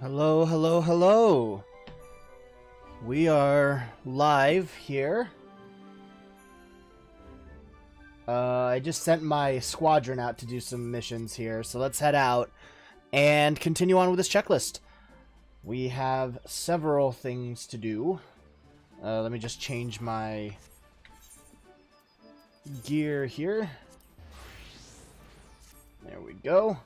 Hello, hello, hello. We are live here. I just sent my squadron out to do some missions here, so let's head out and continue on with this checklist. We have several things to do. Let me just change my gear here. There we go.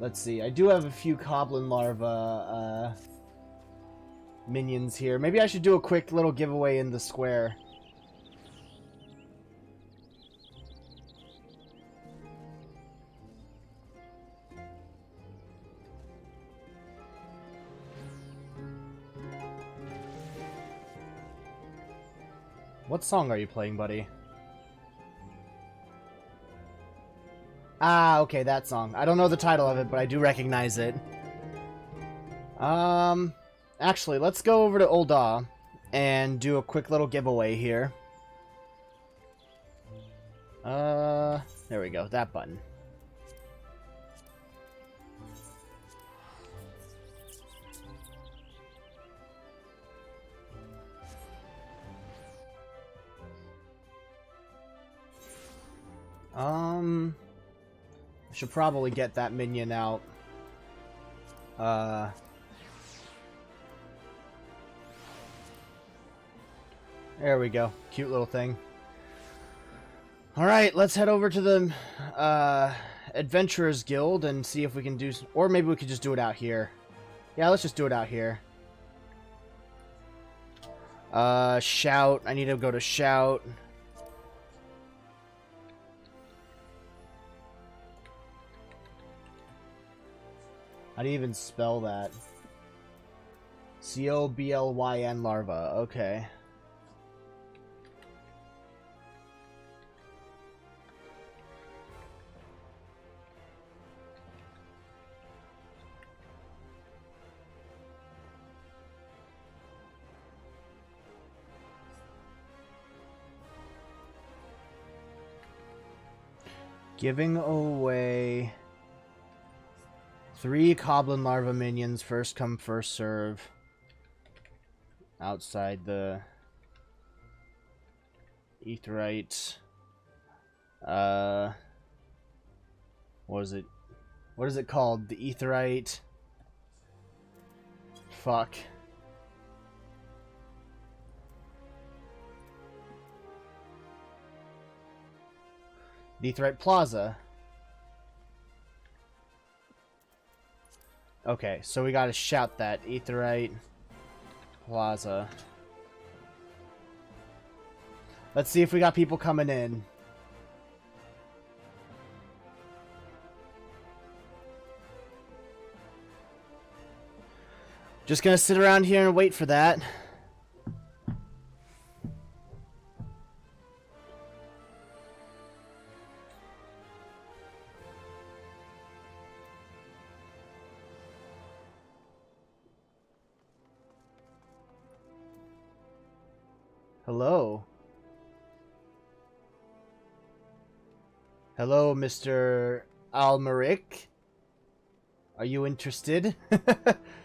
Let's see. I do have a few Goblin Larva minions here. Maybe I should do a quick little giveaway in the square. What song are you playing, buddy? Ah, okay, that song. I don't know the title of it, but I do recognize it. Actually, let's go over to Ul'dah and do a quick little giveaway here. There we go, that button. I should probably get that minion out. There we go. Cute little thing. Alright, let's head over to the Adventurers Guild and see if we can do... Or maybe we could just do it out here. Yeah, let's just do it out here. Shout. I need to go to Shout. How do you even spell that? C-O-B-L-Y-N larva. Okay. Giving away 3 Goblin Larva minions, first come, first serve. Outside the Aetherite. What is it? What is it called? The Aetherite. Fuck. The Aetherite Plaza. Okay, so we gotta shout that. Aetherite Plaza. Let's see if we got people coming in. Just gonna sit around here and wait for that. Hello. Hello, Mr. Almeric. Are you interested?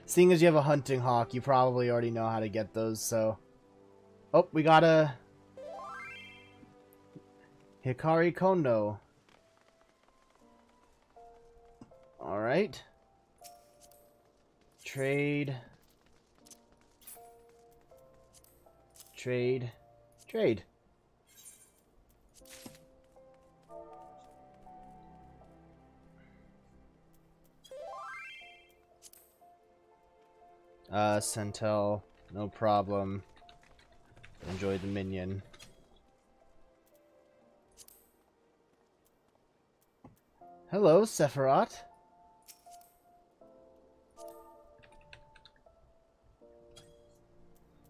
Seeing as you have a hunting hawk, you probably already know how to get those, so... Oh, we got a... Hikari Kondo. Alright. Trade... Trade. Trade. Centel, no problem. Enjoy the minion. Hello, Sephiroth.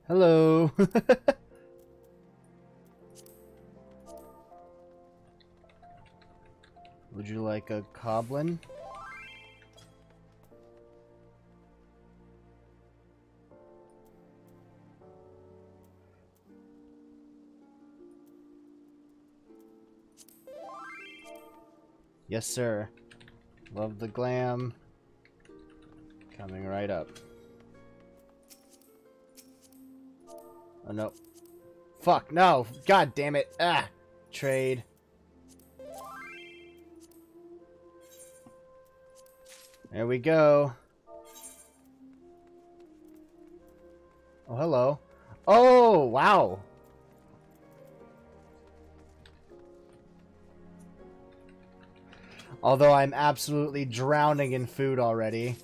Hello. Would you like a goblin? Yes, sir. Love the glam. Coming right up. Oh, no. Fuck, no! God damn it! Ah! Trade. There we go. Oh, hello. Oh, wow! Although I'm absolutely drowning in food already.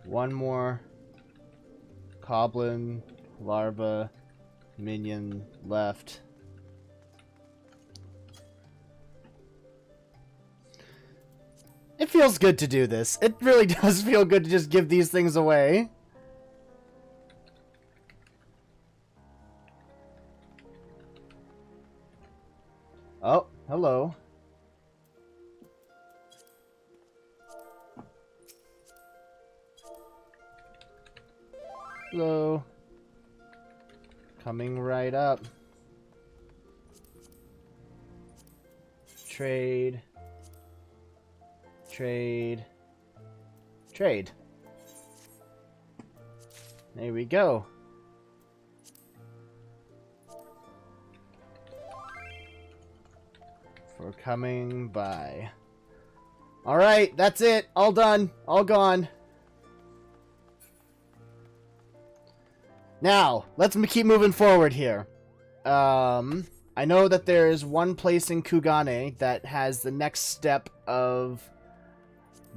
One more goblin larva minion left. It feels good to do this. It really does feel good to just give these things away. Oh, hello. Hello. Coming right up. Trade. Trade. Trade. There we go. For coming by. Alright, that's it. All done. All gone. Now, let's keep moving forward here. I know that there is one place in Kugane that has the next step of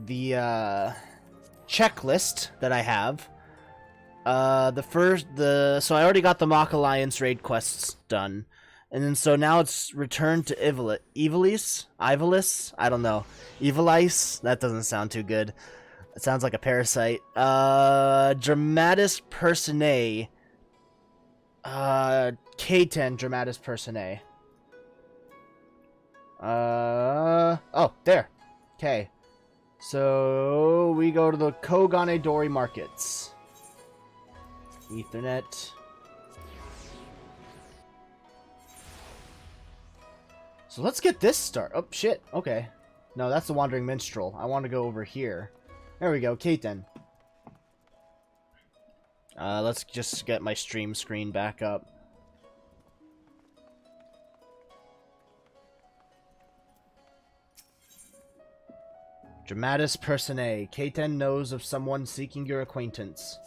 the checklist that I have. So I already got the Mock Alliance raid quests done. And then so now it's returned to Ivalis? I don't know. Ivalice? That doesn't sound too good. It sounds like a parasite. Dramatis Personae. K10 Dramatis Personae. Oh, there. Okay. So, we go to the Kogane Dori markets. Ethernet. So let's get this start. Oh, shit. Okay. No, that's the Wandering Minstrel. I want to go over here. There we go. K10. Let's just get my stream screen back up. Dramatis Personae. K10 knows of someone seeking your acquaintance.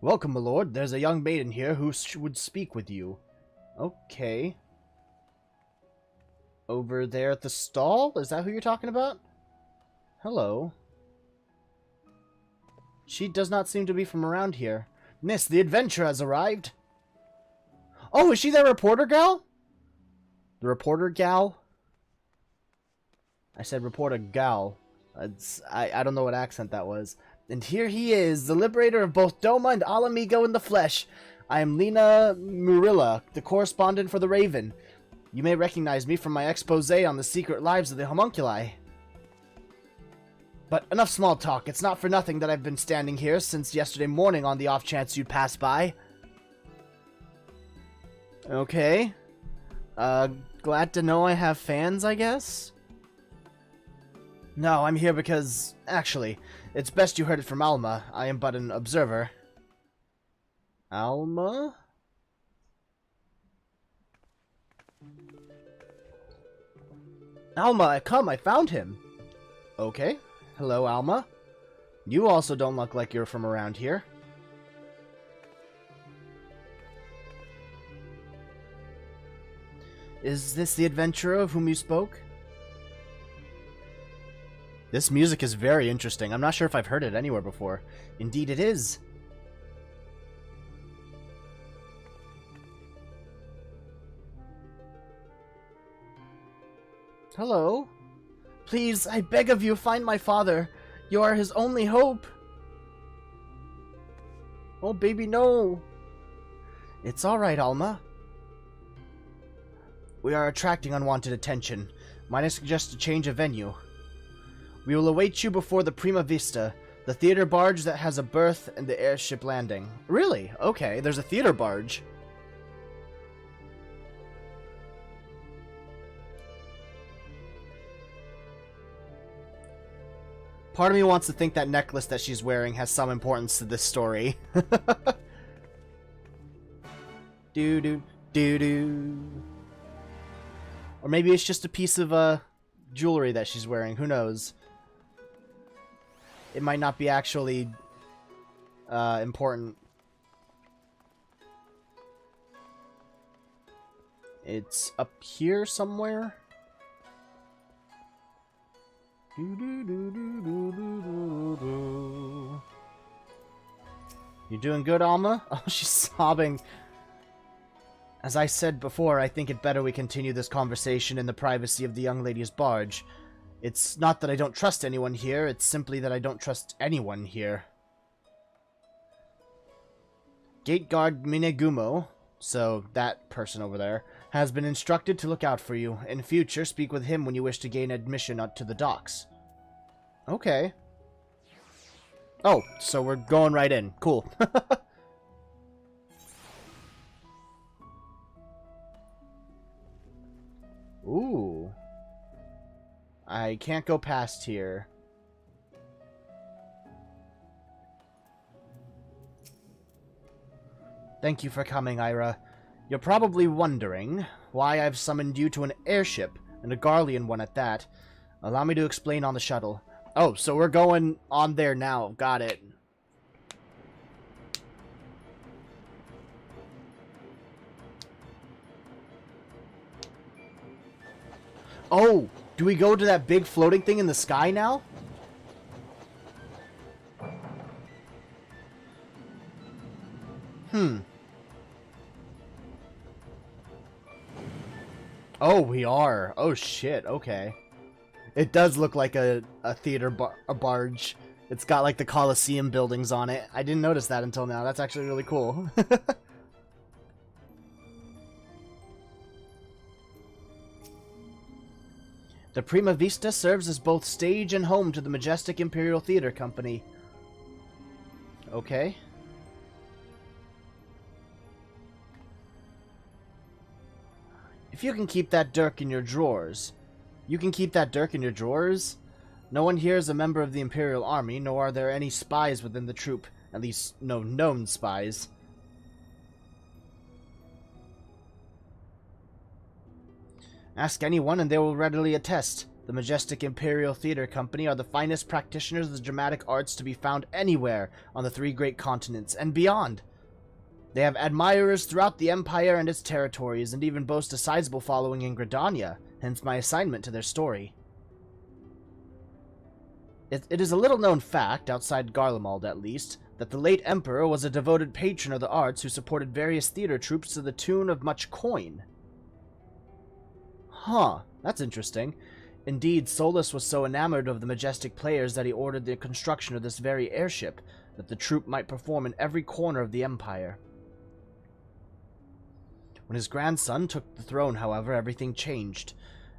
Welcome, my lord. There's a young maiden here who would speak with you. Okay. Over there at the stall? Is that who you're talking about? Hello. She does not seem to be from around here. Miss, the adventure has arrived. Oh, is she that reporter gal? The reporter gal? I said reporter gal. I don't know what accent that was. And here he is, the liberator of both Doma and Alamigo in the flesh. I am Lena Murilla, the correspondent for the Raven. You may recognize me from my expose on the secret lives of the homunculi. But enough small talk. It's not for nothing that I've been standing here since yesterday morning on the off chance you'd pass by. Okay. Glad to know I have fans, I guess? No, I'm here because... Actually, it's best you heard it from Alma. I am but an observer. Alma? Alma, come, I found him. Okay. Hello, Alma. You also don't look like you're from around here. Is this the adventurer of whom you spoke? This music is very interesting. I'm not sure if I've heard it anywhere before. Indeed it is. Hello? Please, I beg of you, find my father. You are his only hope. Oh, baby, no. It's alright, Alma. We are attracting unwanted attention. Might I suggest a change of venue? We will await you before the Prima Vista, the theater barge that has a berth and the airship landing. Really? Okay, there's a theater barge. Part of me wants to think that necklace that she's wearing has some importance to this story. Do-do-do-do. Or maybe it's just a piece of jewelry that she's wearing. Who knows? It might not be actually important. It's up here somewhere. You doing good, Alma? Oh, she's sobbing. As I said before, I think it better we continue this conversation in the privacy of the young lady's barge. It's not that I don't trust anyone here, it's simply that I don't trust anyone here. Gate guard Minegumo, so that person over there, has been instructed to look out for you. In future, speak with him when you wish to gain admission to the docks. Okay. Oh, so we're going right in. Cool. Ooh. I can't go past here. Thank you for coming, Ira. You're probably wondering why I've summoned you to an airship, and a Garlean one at that. Allow me to explain on the shuttle. Oh, so we're going on there now. Got it. Oh, do we go to that big floating thing in the sky now? Oh, we are. Oh, shit. Okay. It does look like a theater barge. It's got, like, the Colosseum buildings on it. I didn't notice that until now. That's actually really cool. The Prima Vista serves as both stage and home to the majestic Imperial Theater Company. Okay. If you can keep that dirk in your drawers. You can keep that dirk in your drawers? No one here is a member of the Imperial Army, nor are there any spies within the troop. At least, no known spies. Ask anyone and they will readily attest. The majestic Imperial Theater Company are the finest practitioners of the dramatic arts to be found anywhere on the 3 great continents and beyond. They have admirers throughout the Empire and its territories, and even boast a sizable following in Gridania, hence my assignment to their story. It is a little-known fact, outside Garlemald at least, that the late Emperor was a devoted patron of the arts who supported various theater troupes to the tune of much coin. Huh, that's interesting. Indeed, Solus was so enamored of the majestic players that he ordered the construction of this very airship, that the troupe might perform in every corner of the Empire. When his grandson took the throne, however, everything changed.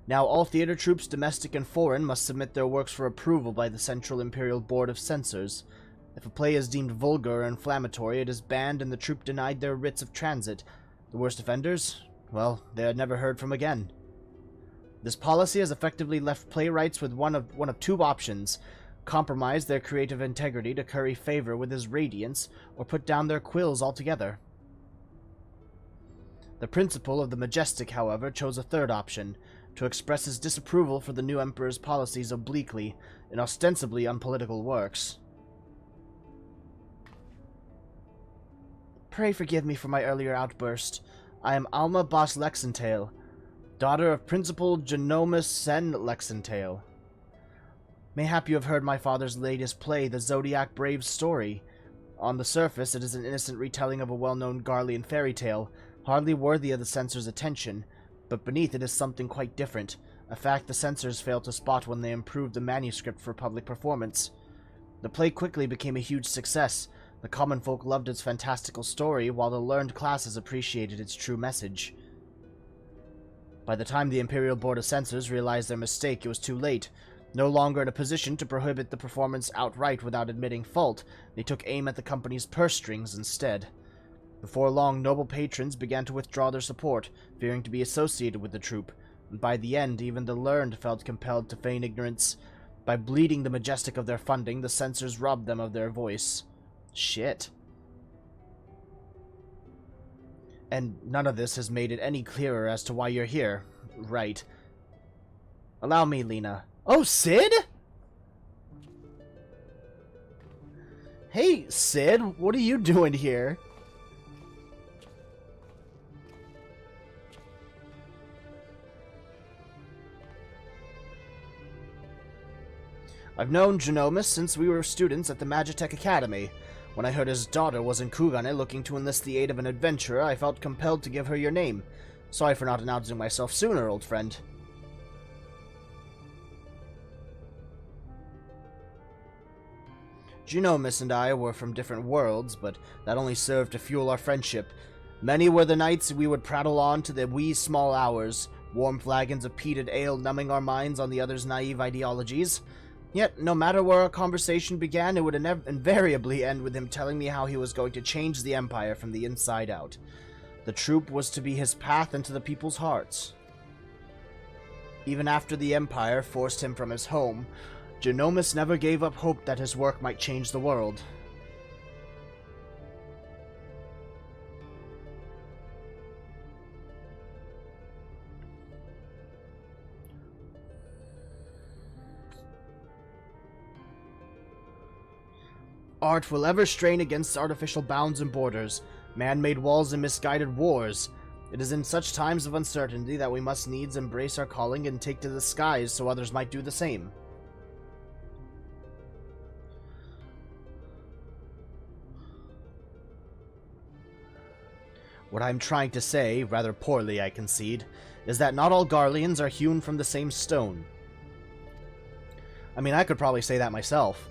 Now all theater troupes, domestic and foreign, must submit their works for approval by the Central Imperial Board of Censors. If a play is deemed vulgar or inflammatory, it is banned and the troupe denied their writs of transit. The worst offenders? Well, they are never heard from again. This policy has effectively left playwrights with one of 2 options: compromise their creative integrity to curry favor with his radiance, or put down their quills altogether. The principal of the Majestic, however, chose a 3rd option, to express his disapproval for the new Emperor's policies obliquely, in ostensibly unpolitical works. Pray forgive me for my earlier outburst. I am Alma Boss Lexentale, daughter of Principal Genomus Sen Lexentale. Mayhap you have heard my father's latest play, The Zodiac Brave's Story. On the surface, it is an innocent retelling of a well-known Garlean fairy tale, hardly worthy of the censor's attention, but beneath it is something quite different, a fact the censors failed to spot when they improved the manuscript for public performance. The play quickly became a huge success. The common folk loved its fantastical story, while the learned classes appreciated its true message. By the time the Imperial Board of Censors realized their mistake, it was too late. No longer in a position to prohibit the performance outright without admitting fault, they took aim at the company's purse strings instead. Before long, noble patrons began to withdraw their support, fearing to be associated with the troupe, and by the end, even the learned felt compelled to feign ignorance. By bleeding the majestic of their funding, the censors robbed them of their voice. Shit. And none of this has made it any clearer as to why you're here. Right. Allow me, Lena. Oh, Sid? Hey, Sid, what are you doing here? I've known Genomus since we were students at the Magitech Academy. When I heard his daughter was in Kugane looking to enlist the aid of an adventurer, I felt compelled to give her your name. Sorry for not announcing myself sooner, old friend. Genomus and I were from different worlds, but that only served to fuel our friendship. Many were the nights we would prattle on to the wee small hours, warm flagons of peated ale numbing our minds on the other's naive ideologies. Yet, no matter where our conversation began, it would invariably end with him telling me how he was going to change the Empire from the inside out. The troop was to be his path into the people's hearts. Even after the Empire forced him from his home, Genomus never gave up hope that his work might change the world. Art will ever strain against artificial bounds and borders, man-made walls and misguided wars. It is in such times of uncertainty that we must needs embrace our calling and take to the skies so others might do the same. What I'm trying to say, rather poorly I concede, is that not all Garleans are hewn from the same stone. I mean, I could probably say that myself.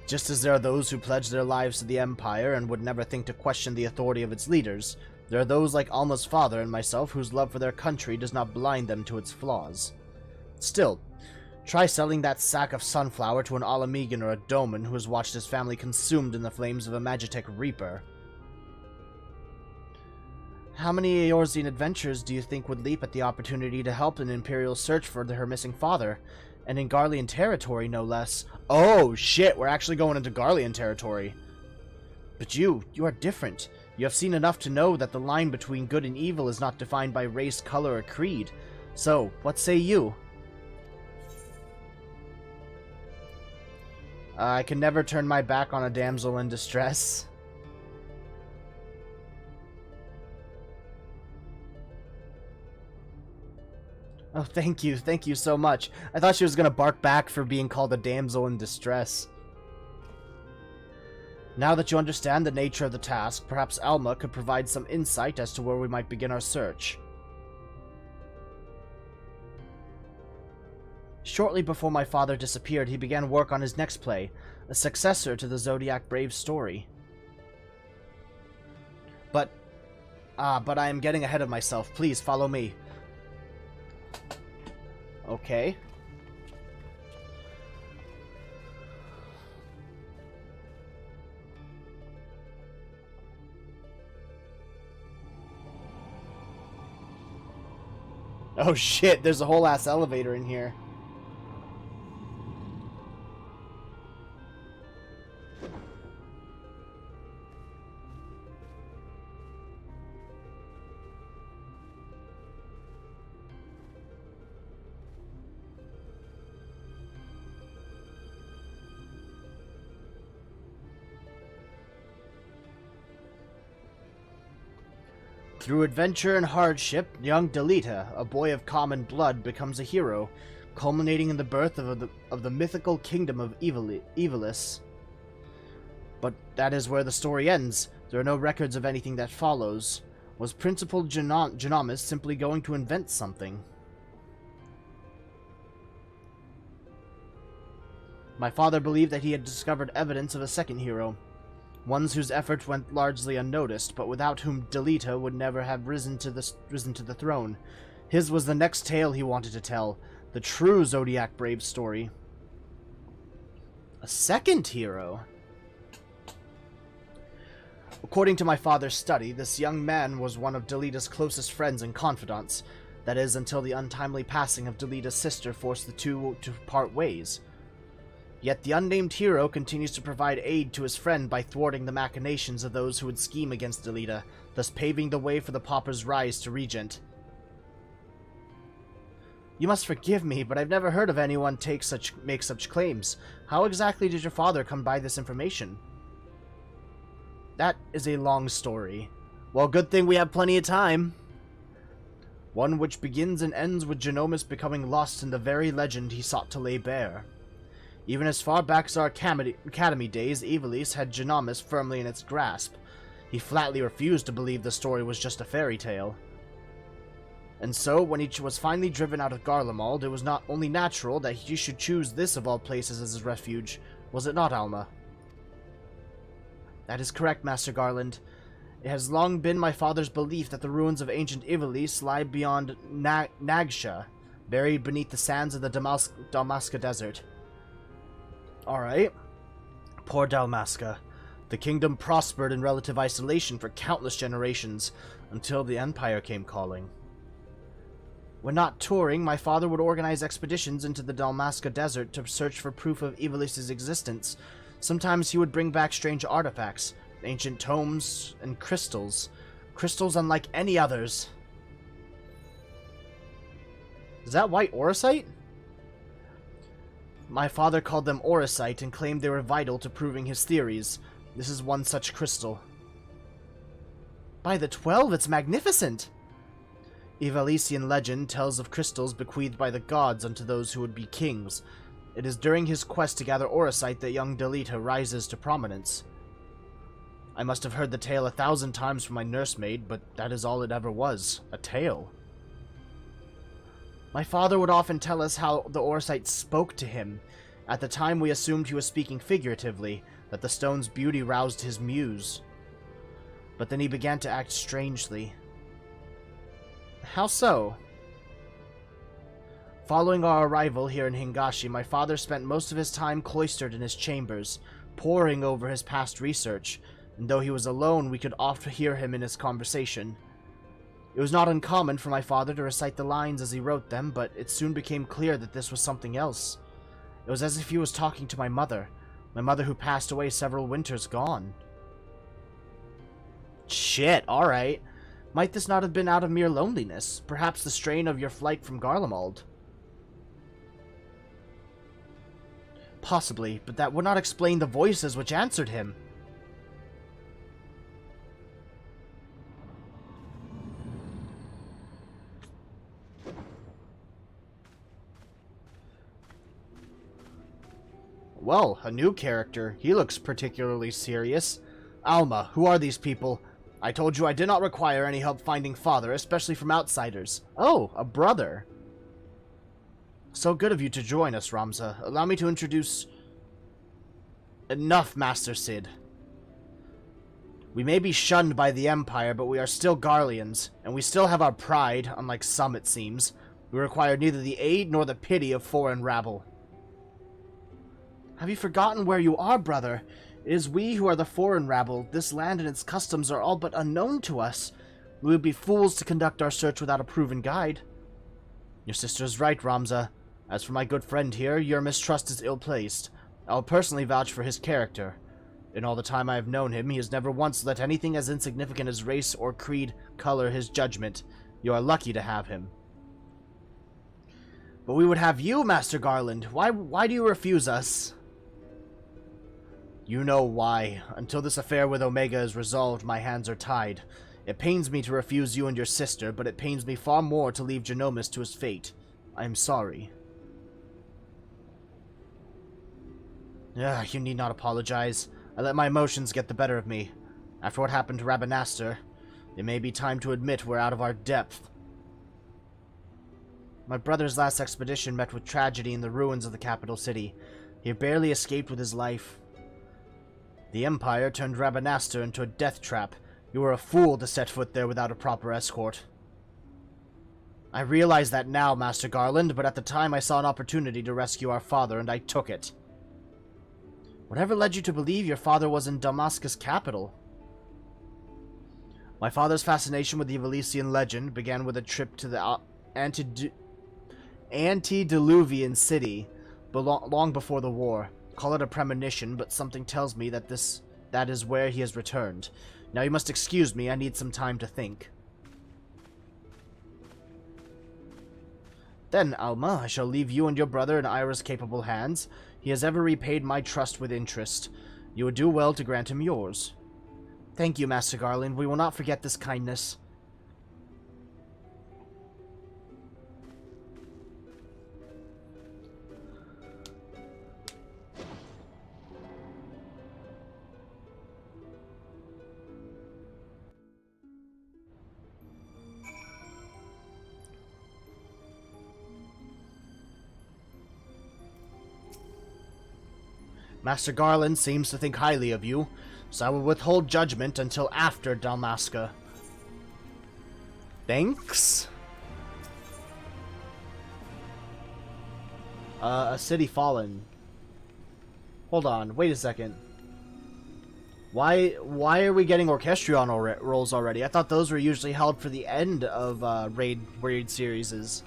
Just as there are those who pledge their lives to the Empire and would never think to question the authority of its leaders, there are those like Alma's father and myself whose love for their country does not blind them to its flaws. Still, try selling that sack of sunflower to an Alamegan or a Doman who has watched his family consumed in the flames of a Magitech Reaper. How many Eorzean adventurers do you think would leap at the opportunity to help an Imperial search for her missing father? And in Garlean territory, no less. Oh, shit, we're actually going into Garlean territory. But you are different. You have seen enough to know that the line between good and evil is not defined by race, color, or creed. So, what say you? I can never turn my back on a damsel in distress. Oh, thank you so much. I thought she was gonna bark back for being called a damsel in distress. Now that you understand the nature of the task, perhaps Alma could provide some insight as to where we might begin our search. Shortly before my father disappeared, he began work on his next play, a successor to the Zodiac Brave story. But I am getting ahead of myself. Please follow me. Okay. Oh shit, there's a whole ass elevator in here. Through adventure and hardship, young Delita, a boy of common blood, becomes a hero, culminating in the birth of the mythical kingdom of Evilis. But that is where the story ends. There are no records of anything that follows. Was Principal Genomus simply going to invent something? My father believed that he had discovered evidence of a second hero, one whose efforts went largely unnoticed, but without whom Delita would never have risen to the throne. His was the next tale he wanted to tell, the true Zodiac Brave story. A second hero? According to my father's study, this young man was one of Delita's closest friends and confidants. That is, until the untimely passing of Delita's sister forced the two to part ways. Yet the unnamed hero continues to provide aid to his friend by thwarting the machinations of those who would scheme against Delita, thus paving the way for the pauper's rise to regent. You must forgive me, but I've never heard of anyone make such claims. How exactly did your father come by this information? That is a long story. Well, good thing we have plenty of time. One which begins and ends with Genomus becoming lost in the very legend he sought to lay bare. Even as far back as our academy days, Ivalice had Genomus firmly in its grasp. He flatly refused to believe the story was just a fairy tale. And so, when he was finally driven out of Garlemald, it was not only natural that he should choose this of all places as his refuge, was it not, Alma? That is correct, Master Garland. It has long been my father's belief that the ruins of ancient Ivalice lie beyond Nagsha, buried beneath the sands of the Dalmasca Desert. Alright. Poor Dalmasca. The kingdom prospered in relative isolation for countless generations, until the Empire came calling. When not touring, my father would organize expeditions into the Dalmasca Desert to search for proof of Ivalice's existence. Sometimes he would bring back strange artifacts, ancient tomes, and crystals. Crystals unlike any others. Is that white orosite? My father called them orosite and claimed they were vital to proving his theories. This is one such crystal. By the 12, it's magnificent! Ivalician legend tells of crystals bequeathed by the gods unto those who would be kings. It is during his quest to gather orosite that young Delita rises to prominence. I must have heard the tale 1,000 times from my nursemaid, but that is all it ever was, a tale. My father would often tell us how the orosite spoke to him. At the time we assumed he was speaking figuratively, that the stone's beauty roused his muse. But then he began to act strangely. How so? Following our arrival here in Hingashi, my father spent most of his time cloistered in his chambers, poring over his past research, and though he was alone, we could often hear him in his conversation. It was not uncommon for my father to recite the lines as he wrote them, but it soon became clear that this was something else. It was as if he was talking to my mother who passed away several winters gone. Shit, alright. Might this not have been out of mere loneliness? Perhaps the strain of your flight from Garlemald? Possibly, but that would not explain the voices which answered him. Well, a new character. He looks particularly serious. Alma, who are these people? I told you I did not require any help finding father, especially from outsiders. Oh, a brother. So good of you to join us, Ramza. Allow me to introduce... Enough, Master Cid. We may be shunned by the Empire, but we are still Garleans, and we still have our pride, unlike some it seems. We require neither the aid nor the pity of foreign rabble. Have you forgotten where you are, brother? It is we who are the foreign rabble. This land and its customs are all but unknown to us. We would be fools to conduct our search without a proven guide. Your sister is right, Ramza. As for my good friend here, your mistrust is ill-placed. I'll personally vouch for his character. In all the time I have known him, he has never once let anything as insignificant as race or creed color his judgment. You are lucky to have him. But we would have you, Master Garland. Why do you refuse us? You know why. Until this affair with Omega is resolved, my hands are tied. It pains me to refuse you and your sister, but it pains me far more to leave Genomus to his fate. I am sorry. You need not apologize. I let my emotions get the better of me. After what happened to Rabanastre, it may be time to admit we're out of our depth. My brother's last expedition met with tragedy in the ruins of the capital city. He barely escaped with his life. The Empire turned Rabanastre into a death trap. You were a fool to set foot there without a proper escort. I realize that now, Master Garland, but at the time I saw an opportunity to rescue our father, and I took it. Whatever led you to believe your father was in Damascus' capital? My father's fascination with the Valesian legend began with a trip to the antediluvian city long before the war. Call it a premonition, but something tells me that that is where he has returned. Now you must excuse me, I need some time to think. Then, Alma, I shall leave you and your brother in Ira's capable hands. He has ever repaid my trust with interest. You would do well to grant him yours. Thank you, Master Garland. We will not forget this kindness. Master Garland seems to think highly of you, so I will withhold judgment until after Dalmasca. Thanks? A city fallen. Hold on, wait a second. Why are we getting Orchestrion rolls already? I thought those were usually held for the end of raid series.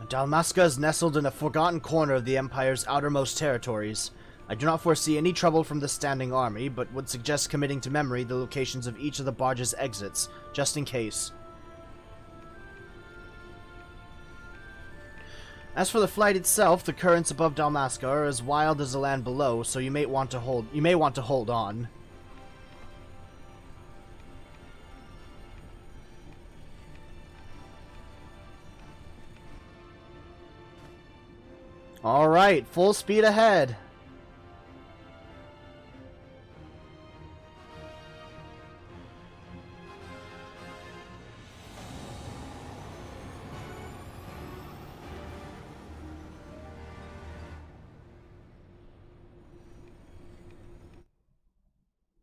Dalmasca is nestled in a forgotten corner of the Empire's outermost territories. I do not foresee any trouble from the standing army, but would suggest committing to memory the locations of each of the barge's exits, just in case. As for the flight itself, the currents above Dalmasca are as wild as the land below, so you may want to hold on. Alright, full speed ahead.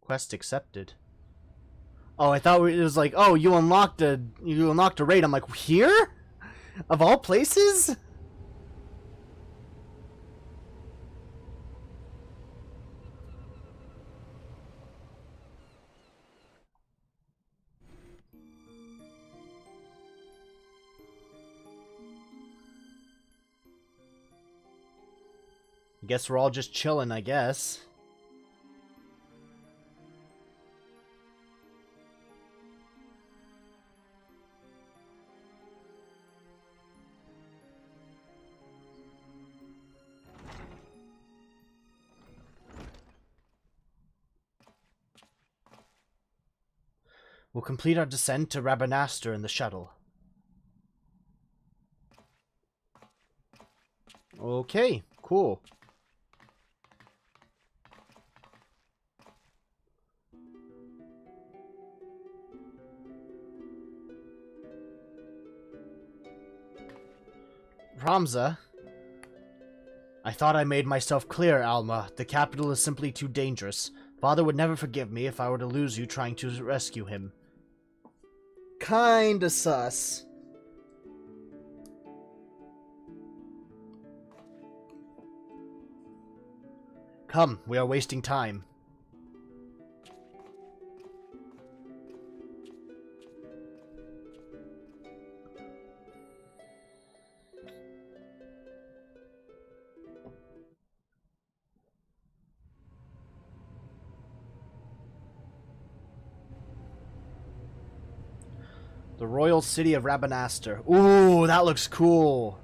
Quest accepted. Oh, I thought it was like, oh, you unlocked a raid. I'm like, here? Of all places? I guess we're all just chilling, I guess. We'll complete our descent to Rabanastre in the shuttle. Okay, cool. Ramza? I thought I made myself clear, Alma. The capital is simply too dangerous. Father would never forgive me if I were to lose you trying to rescue him. Kinda sus. Come, we are wasting time. The Royal City of Rabanastre. Ooh, that looks cool.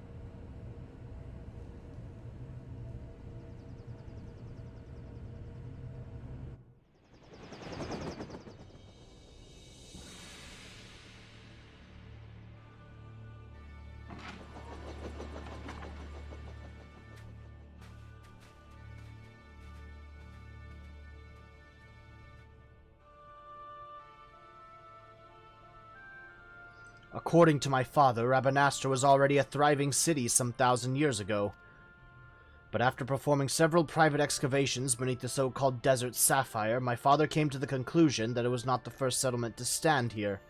According to my father, Rabanastre was already a thriving city some 1,000 years ago. But after performing several private excavations beneath the so-called Desert Sapphire, my father came to the conclusion that it was not the first settlement to stand here.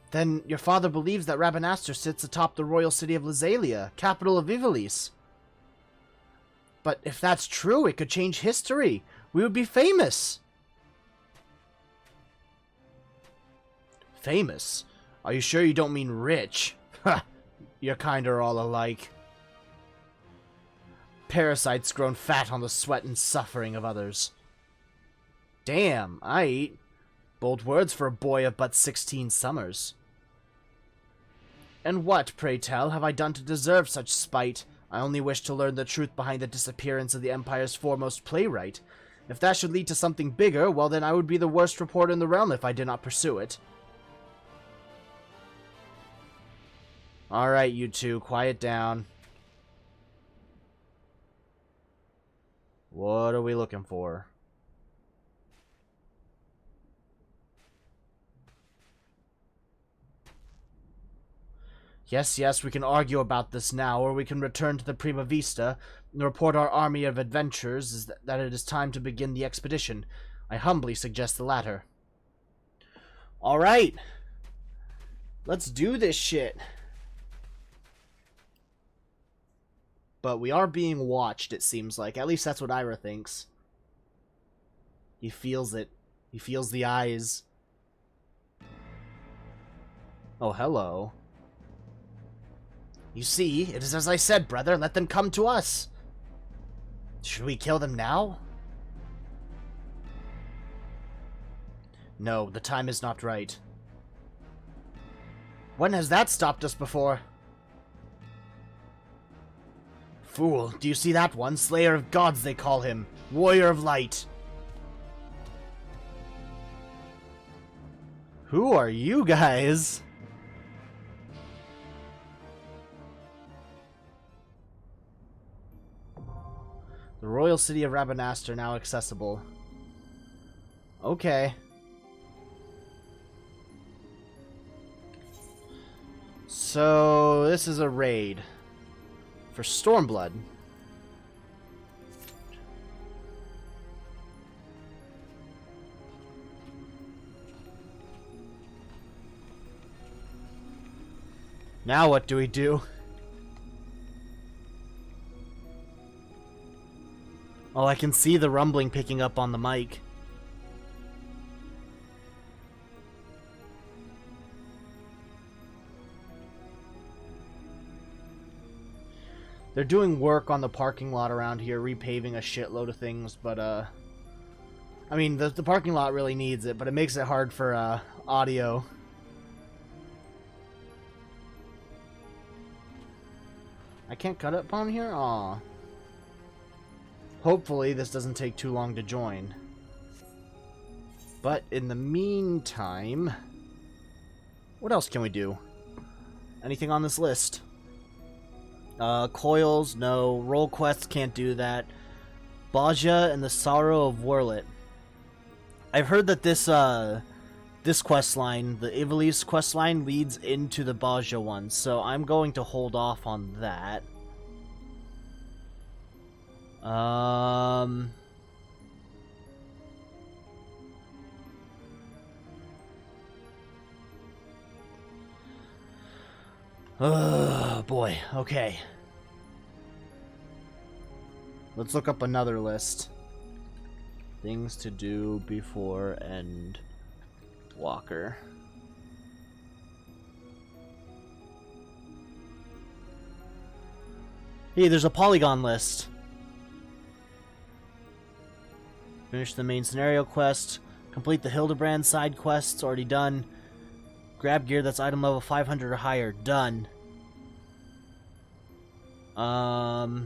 Then your father believes that Rabanastre sits atop the royal city of Lazalia, capital of Ivalice. But if that's true, it could change history. We would be famous. Famous? Are you sure you don't mean rich? Ha! Your kind are all alike. Parasites grown fat on the sweat and suffering of others. Damn, aight. Bold words for a boy of but 16 summers. And what, pray tell, have I done to deserve such spite? I only wish to learn the truth behind the disappearance of the Empire's foremost playwright. If that should lead to something bigger, well then I would be the worst reporter in the realm if I did not pursue it. Alright, you two, quiet down. What are we looking for? Yes, we can argue about this now, or we can return to the Prima Vista and report our army of adventurers that it is time to begin the expedition. I humbly suggest the latter. Alright. Let's do this shit. But we are being watched, it seems like. At least that's what Ira thinks. He feels it. He feels the eyes. Oh, hello. You see, it is as I said, brother. Let them come to us. Should we kill them now? No, the time is not right. When has that stopped us before? Fool, do you see that one? Slayer of gods, they call him. Warrior of light. Who are you guys? The royal city of Rabanastre now accessible. Okay. So, this is a raid. For Stormblood. Now what do we do? Oh, I can see the rumbling picking up on the mic. They're doing work on the parking lot around here, repaving a shitload of things, but, I mean, the parking lot really needs it, but it makes it hard for, audio. I can't cut up on here? Aw. Hopefully this doesn't take too long to join. But in the meantime, what else can we do? Anything on this list? Coils, no. Roll quests, can't do that. Baja and the Sorrow of Wurlet. I've heard that this quest line, the Ivalice quest line, leads into the Baja one, so I'm going to hold off on that. Boy, okay. Let's look up another list. Things to do before Endwalker. Hey, there's a polygon list. Finish the main scenario quest. Complete the Hildebrand side quests, already done. Grab gear that's item level 500 or higher, done. Oh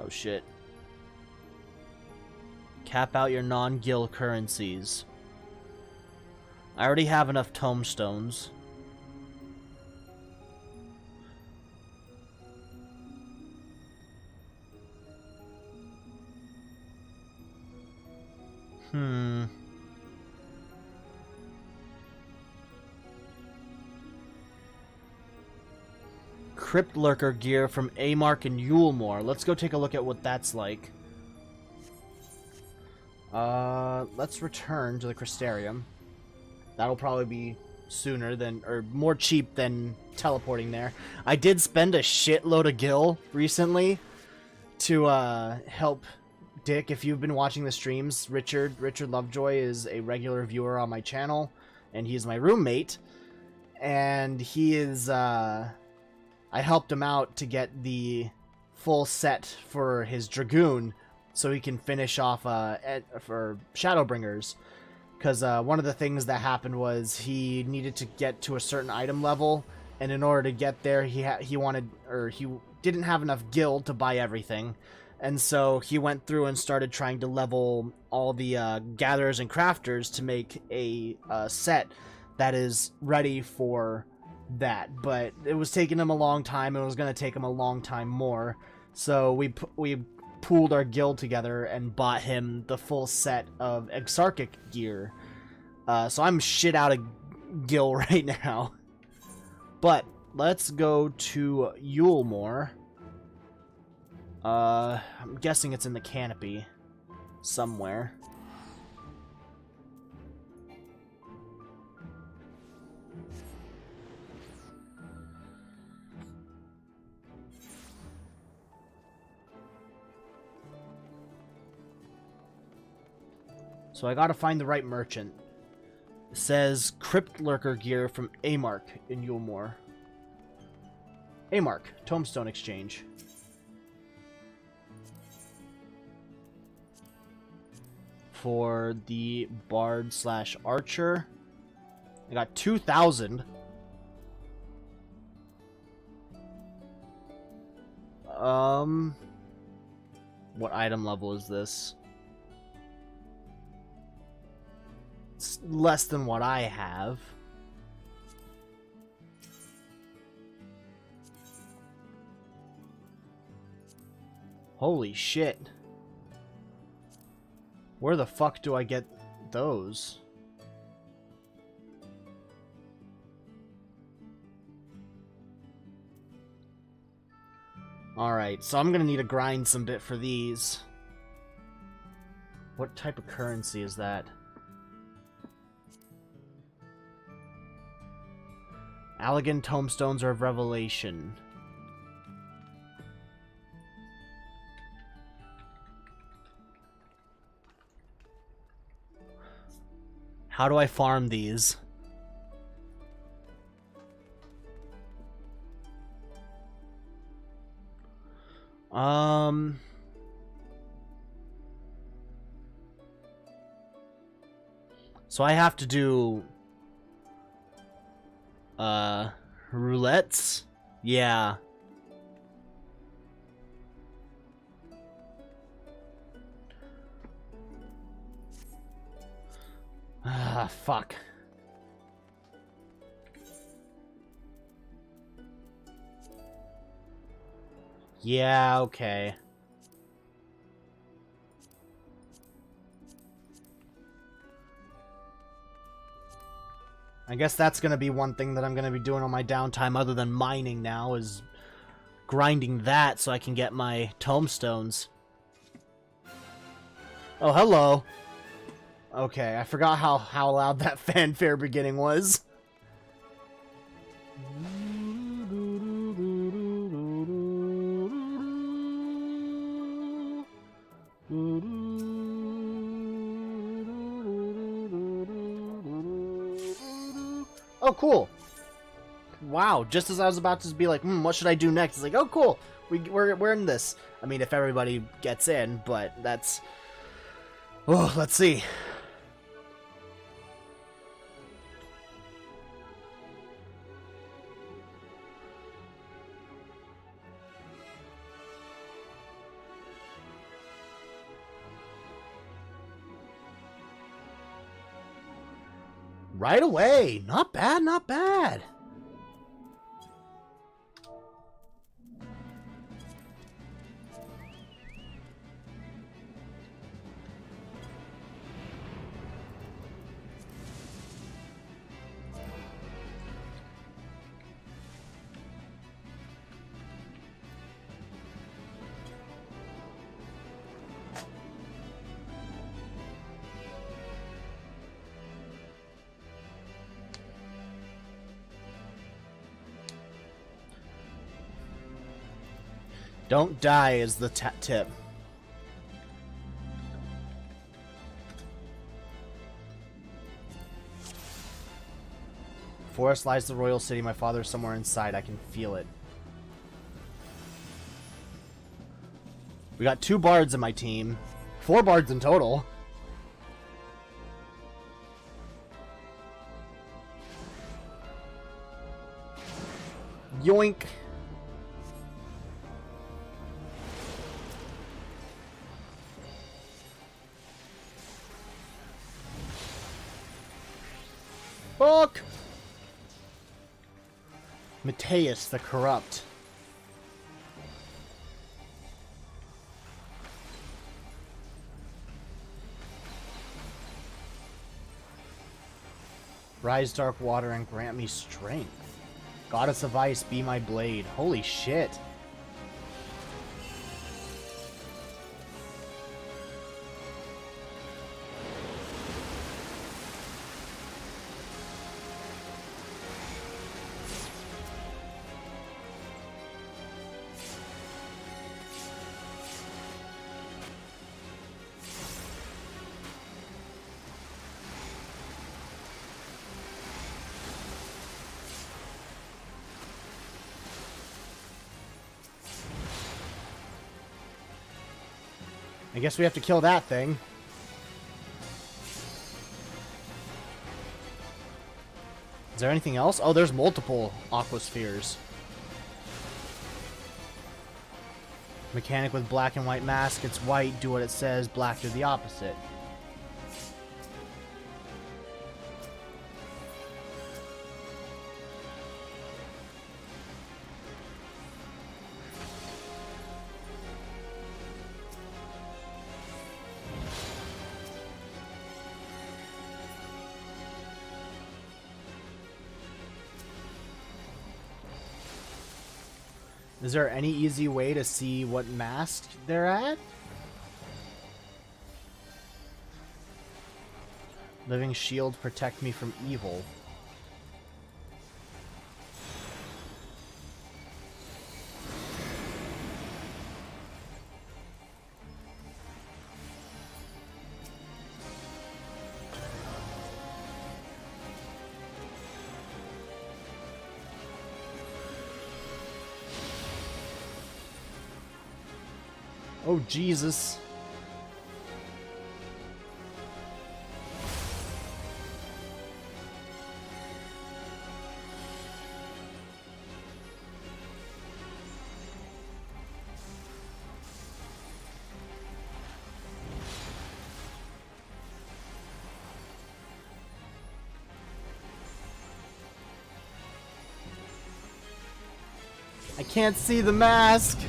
shit. Cap out your non-guild currencies. I already have enough tomestones. Hmm. Crypt Lurker gear from Amer and Yulmore. Let's go take a look at what that's like. Let's return to the Crystarium. That'll probably be sooner than, or more cheap than teleporting there. I did spend a shitload of gil recently to help Dick. If you've been watching the streams, Richard Lovejoy is a regular viewer on my channel, and he's my roommate. And he is, I helped him out to get the full set for his Dragoon, so he can finish off for Shadowbringers. Because one of the things that happened was he needed to get to a certain item level, and in order to get there, he didn't have enough gil to buy everything, and so he went through and started trying to level all the gatherers and crafters to make a set that is ready for that. But it was taking him a long time, and it was going to take him a long time more. So we pooled our guild together and bought him the full set of Exarchic gear. So I'm shit out of gil right now. But let's go to Yulmore. I'm guessing it's in the canopy somewhere. So I gotta find the right merchant. It says Crypt Lurker gear from Amer in Yulmore. Amer, Tombstone Exchange. For the Bard / Archer, I got 2,000. What item level is this? It's less than what I have. Holy shit. Where the fuck do I get those? Alright, so I'm gonna need to grind some bit for these. What type of currency is that? Allegan Tombstones are of Revelation. How do I farm these? So I have to do roulettes? Yeah. Ah, fuck. Yeah, okay. I guess that's gonna be one thing that I'm gonna be doing on my downtime other than mining now, is grinding that so I can get my tombstones. Oh, hello. Okay, I forgot how loud that fanfare beginning was. Oh, cool. Wow, just as I was about to be like, what should I do next? It's like, oh, cool. We're in this. I mean, if everybody gets in, but that's... Oh, let's see. Right away. Not bad, not bad. Don't die is the tip. Forest lies the royal city. My father is somewhere inside. I can feel it. We got 2 bards in my team. 4 bards in total. Yoink. Fuck! Mateus the Corrupt. Rise, dark water, and grant me strength. Goddess of ice, be my blade. Holy shit. I guess we have to kill that thing. Is there anything else? Oh, there's multiple aquaspheres. Mechanic with black and white mask. It's white, do what it says. Black, do the opposite. Is there any easy way to see what mask they're at? Living shield, protect me from evil. Oh, Jesus. I can't see the mask.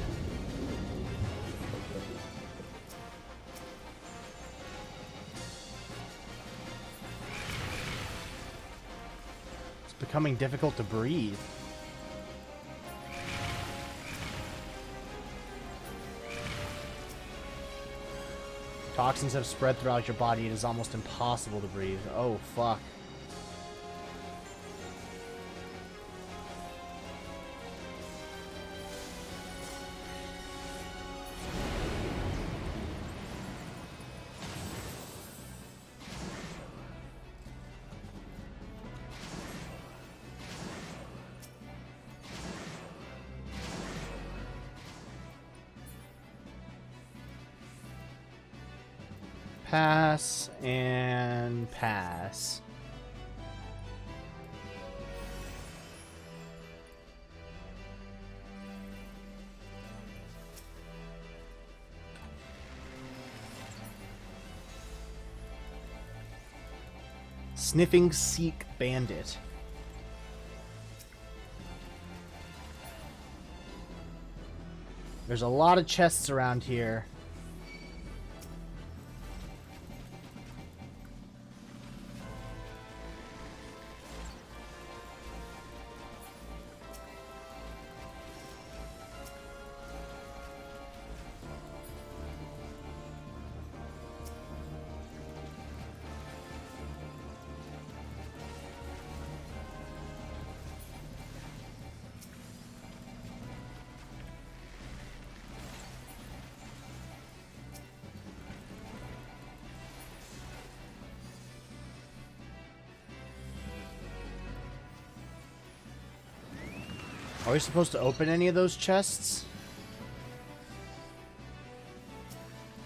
Becoming difficult to breathe. Toxins have spread throughout your body. It is almost impossible to breathe. Oh, fuck. Pass and pass. Sniffing Seek Bandit. There's a lot of chests around here. Are we supposed to open any of those chests?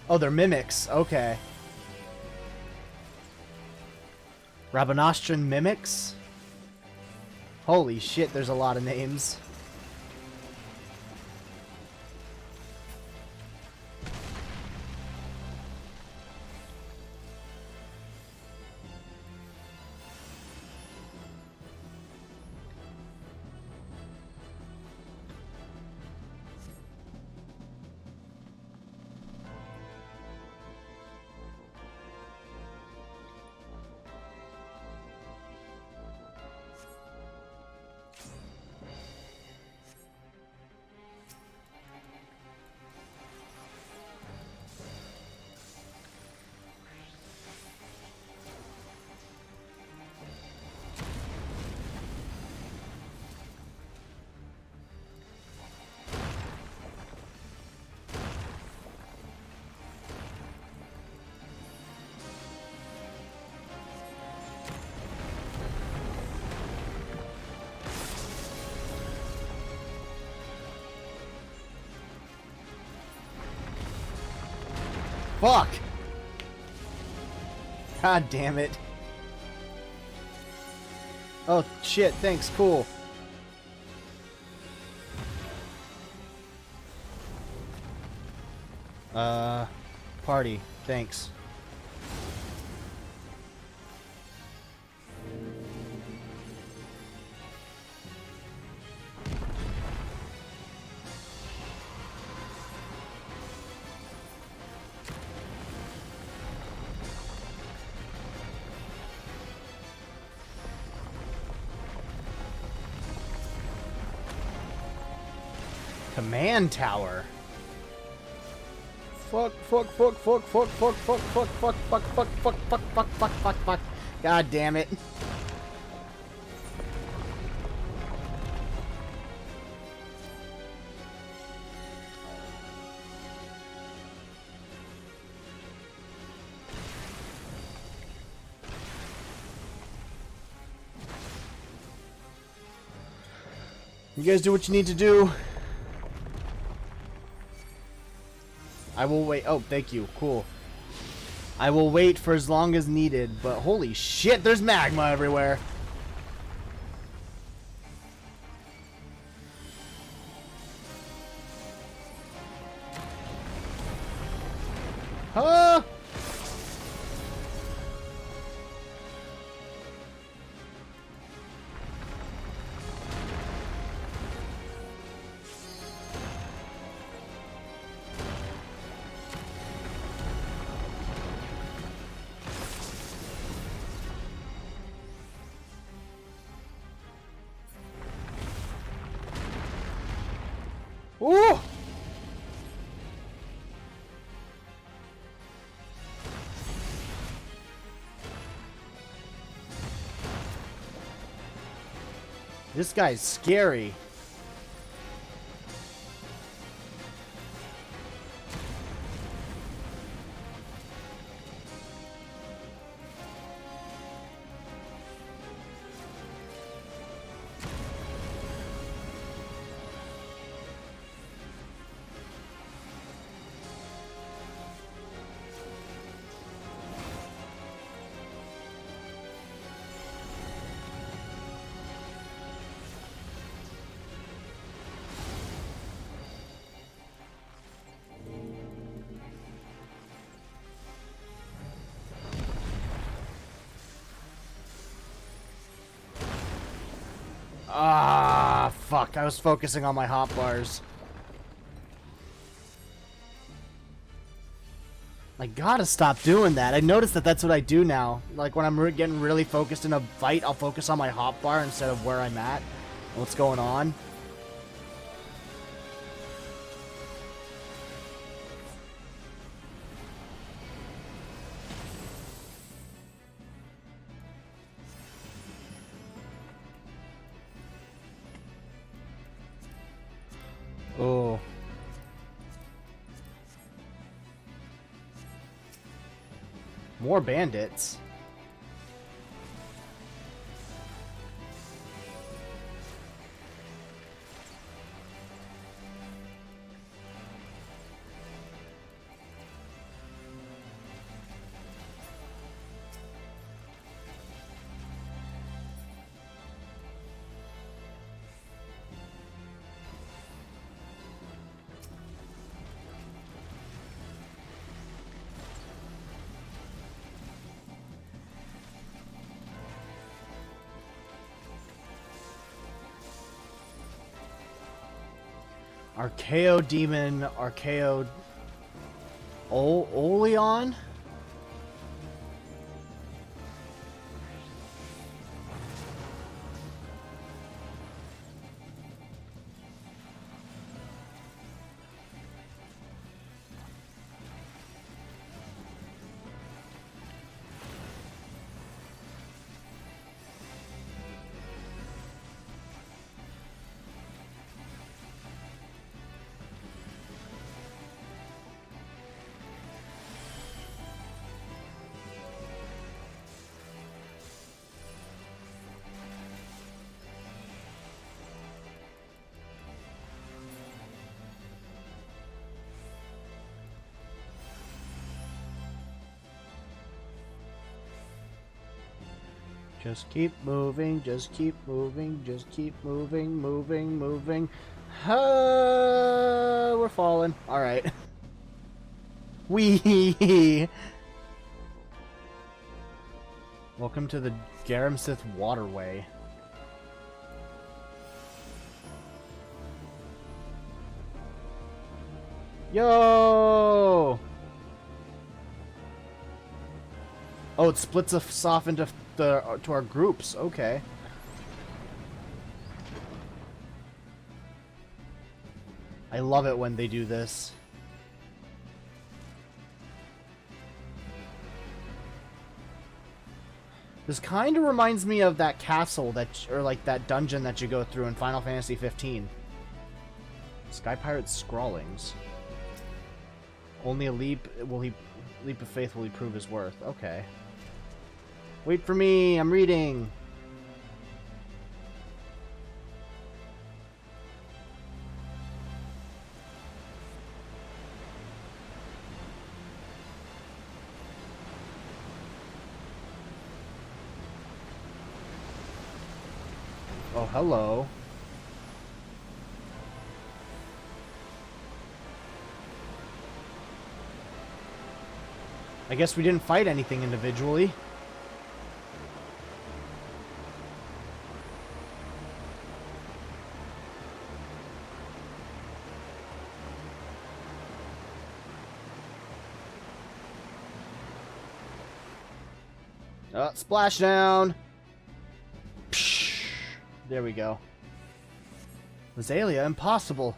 Oh, they're mimics. Okay. Rabanostran mimics? Holy shit, there's a lot of names. Fuck! God damn it. Oh, shit, thanks, cool. Party, thanks. Command tower. Fuck. God damn it. You guys do what you need to do. I will wait. Oh, thank you. Cool. I will wait for as long as needed, but holy shit, there's magma everywhere. Huh? Ooh! This guy's scary. Ah, fuck. I was focusing on my hotbars. I gotta stop doing that. I noticed that that's what I do now. Like, when I'm getting really focused in a fight, I'll focus on my hotbar instead of where I'm at and what's going on. Oh. More bandits. Archaeo Demon, Archaeo... Oleon? Just keep moving, just keep moving, just keep moving, moving. We're falling. Alright. Wee. Welcome to the Garamsith Waterway. Yo! Oh, it splits us off into to our groups. Okay. I love it when they do this. This kind of reminds me of that castle or like that dungeon that you go through in Final Fantasy 15. Sky Pirate's Scrawlings. Only a leap of faith will he prove his worth. Okay. Wait for me, I'm reading. Oh, hello. I guess we didn't fight anything individually. Splashdown! Psh, there we go. Azalea, impossible.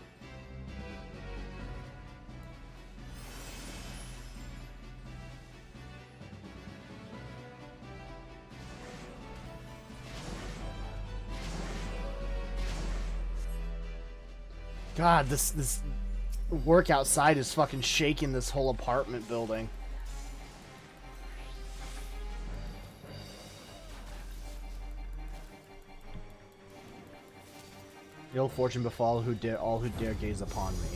God, this work outside is fucking shaking this whole apartment building. Ill fortune befall all who dare gaze upon me.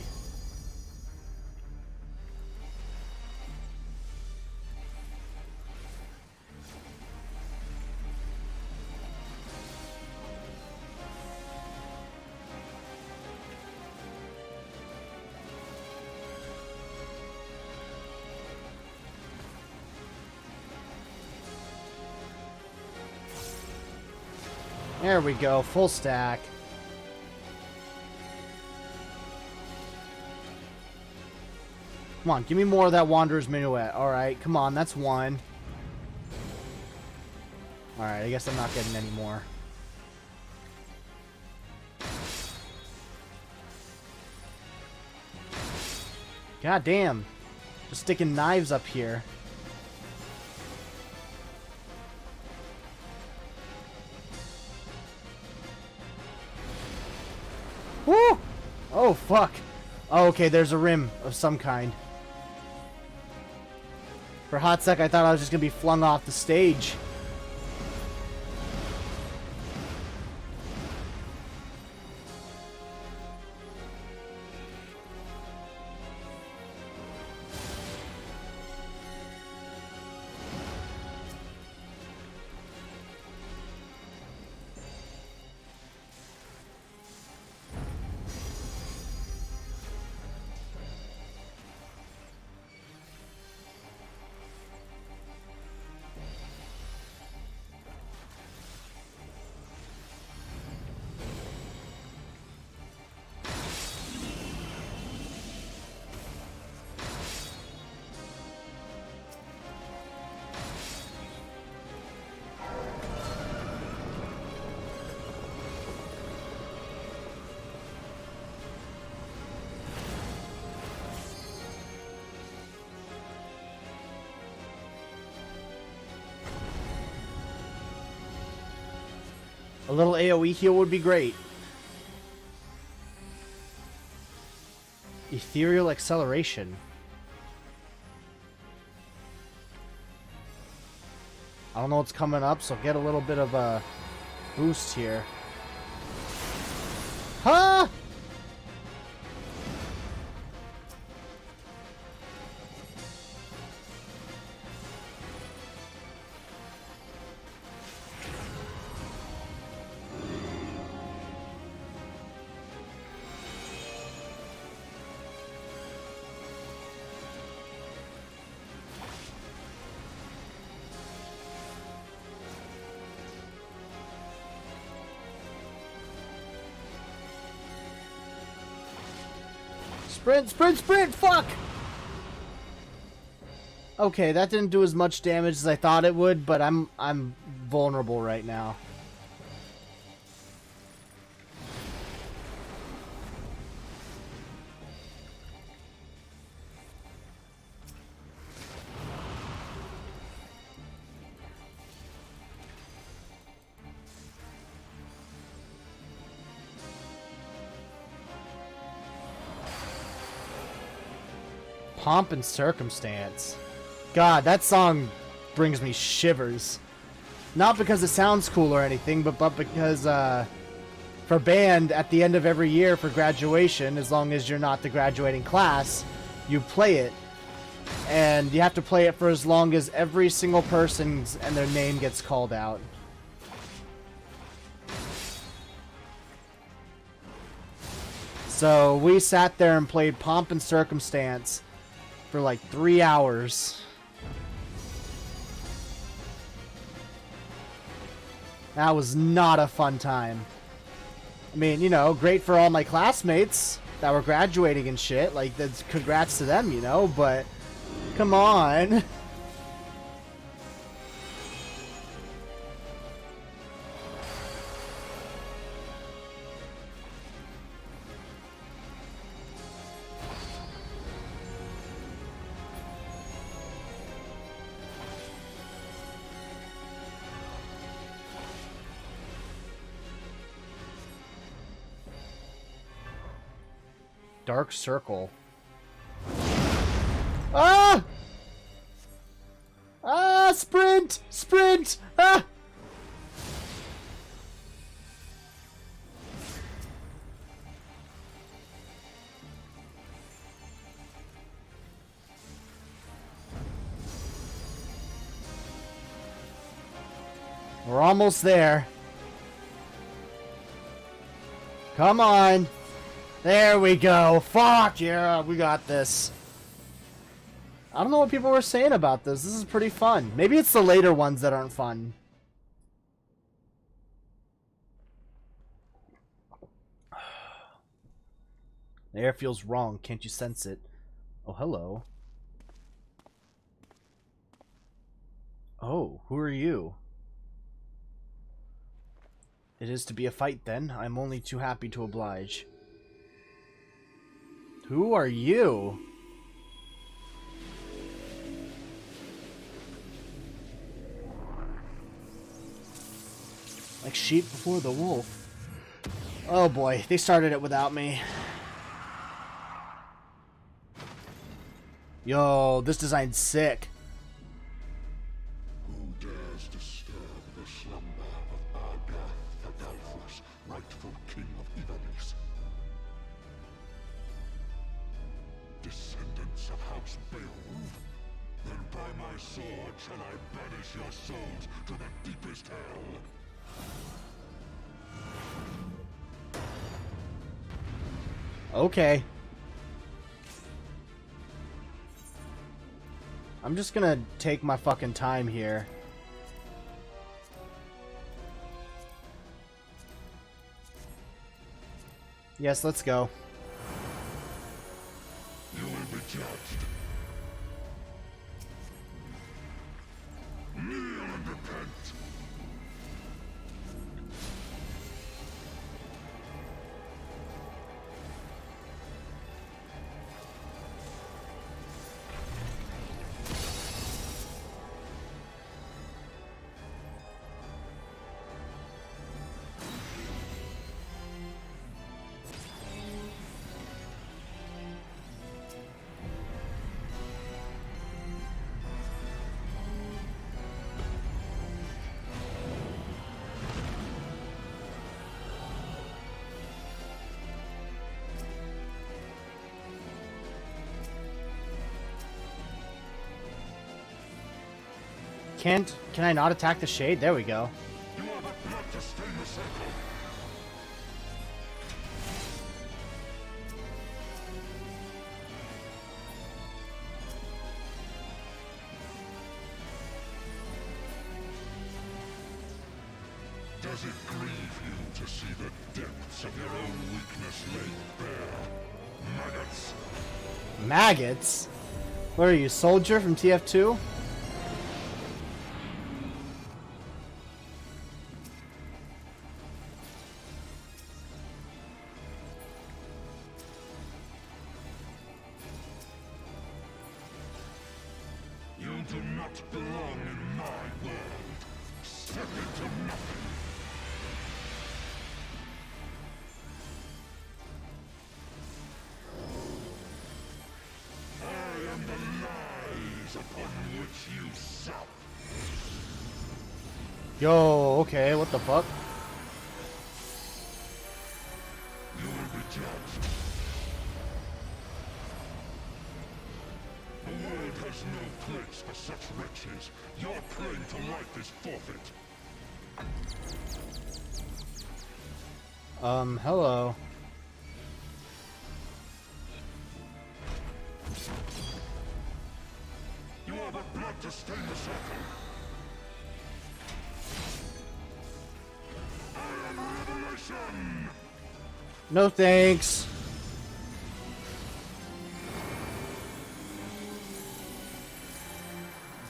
There we go, full stack. Come on, give me more of that Wanderer's Minuet. Alright, come on, that's one. Alright, I guess I'm not getting any more. God damn. Just sticking knives up here. Woo! Oh, fuck. Oh, okay, there's a rim of some kind. For a hot sec, I thought I was just going to be flung off the stage. A little AoE heal would be great. Ethereal acceleration. I don't know what's coming up, so get a little bit of a boost here. Huh? Sprint, sprint, sprint! Fuck! Okay, that didn't do as much damage as I thought it would, but I'm vulnerable right now. Pomp and Circumstance. God, that song brings me shivers. Not because it sounds cool or anything, but because for band, at the end of every year for graduation, as long as you're not the graduating class, you play it. And you have to play it for as long as every single person's and their name gets called out. So we sat there and played Pomp and Circumstance for like 3 hours. That was not a fun time. I mean, you know, great for all my classmates that were graduating and shit. Like, that's congrats to them, you know, but come on. Dark Circle. Ah! Ah! Sprint! Sprint! Ah! We're almost there. Come on. There we go. Fuck yeah, we got this. I don't know what people were saying about this. This is pretty fun. Maybe it's the later ones that aren't fun. The air feels wrong. Can't you sense it? Oh, hello. Oh, who are you? It is to be a fight then. I'm only too happy to oblige. Who are you? Like sheep before the wolf. Oh boy, they started it without me. Yo, this design's sick. Who dares disturb the slumber of Amer, the rightful king of Ibelix? Descendants of House Beowulf? Then by my sword shall I banish your souls to the deepest hell. Okay. I'm just gonna take my fucking time here. Yes, let's go. You will be judged. Kneel and repent. Can I not attack the shade? There we go. You are but blood to stain the circle. Does it grieve you to see the depths of your own weakness laid bare? Maggots! Maggots? What are you, soldier from TF2? You do not belong in my world. Step into nothing. I am the lies upon which you sup. Yo, okay, what the fuck? You will be judged. The world has no place for such wretches. Your claim to life is forfeit. Hello. You are but blood to stain the circle. I am revelation! No thanks.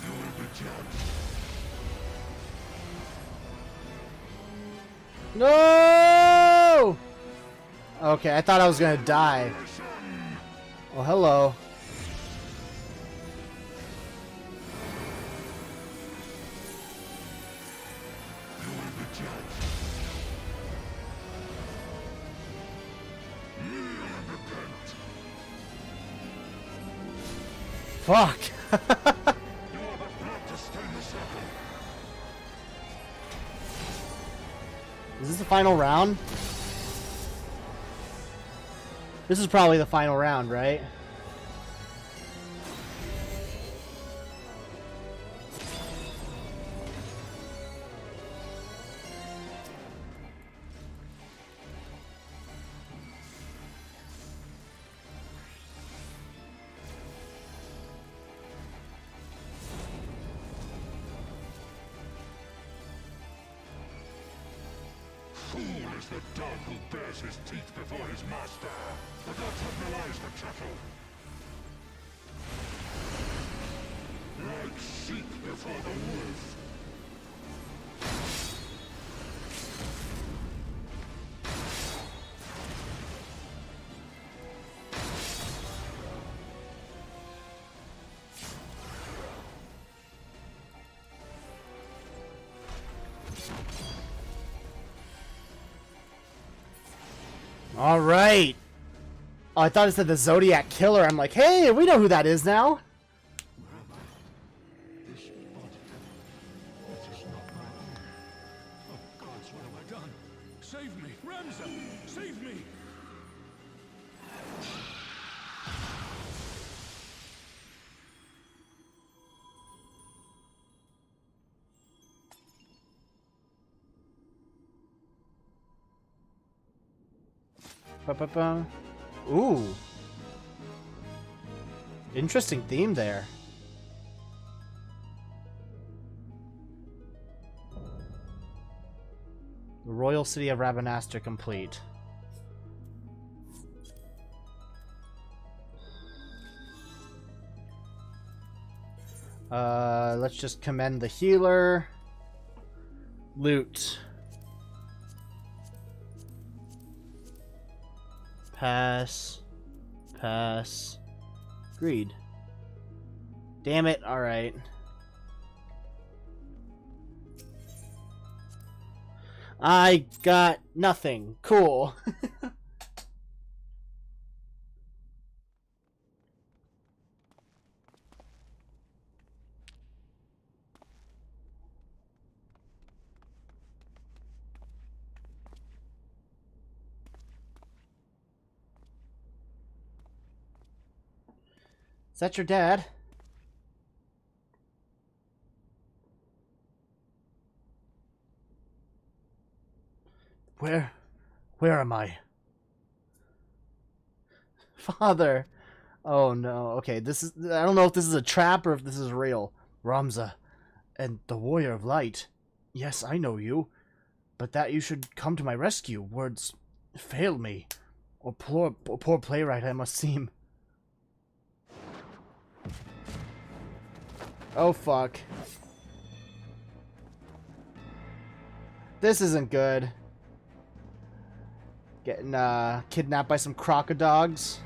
You will be judged. No! Okay, I thought I was gonna die. Oh, hello. You will be judged. Kneel and repent. Fuck. You are but blood to stain the circle. Is this the final round? This is probably the final round, right? Fool is the dog who bares his teeth before his master. The gods have no eyes for chattel. Like sheep before the wolf. All right. Oh, I thought it said the Zodiac Killer. I'm like, hey, we know who that is now. This body. It is not my own. Oh gods, what have I done? Save me! Ramza! Save me! Ba-ba-ba. Ooh. Interesting theme there. The Royal City of Rabanastre complete. Let's just commend the healer. Loot. Pass. Pass. Greed. Damn it. Alright. I got nothing. Cool. Is that your dad? Where am I? Father! Oh no, okay, I don't know if this is a trap or if this is real. Ramza, and the Warrior of Light. Yes, I know you, but that you should come to my rescue. Words fail me. Or poor playwright I must seem. Oh fuck. This isn't good. Getting kidnapped by some crocodiles.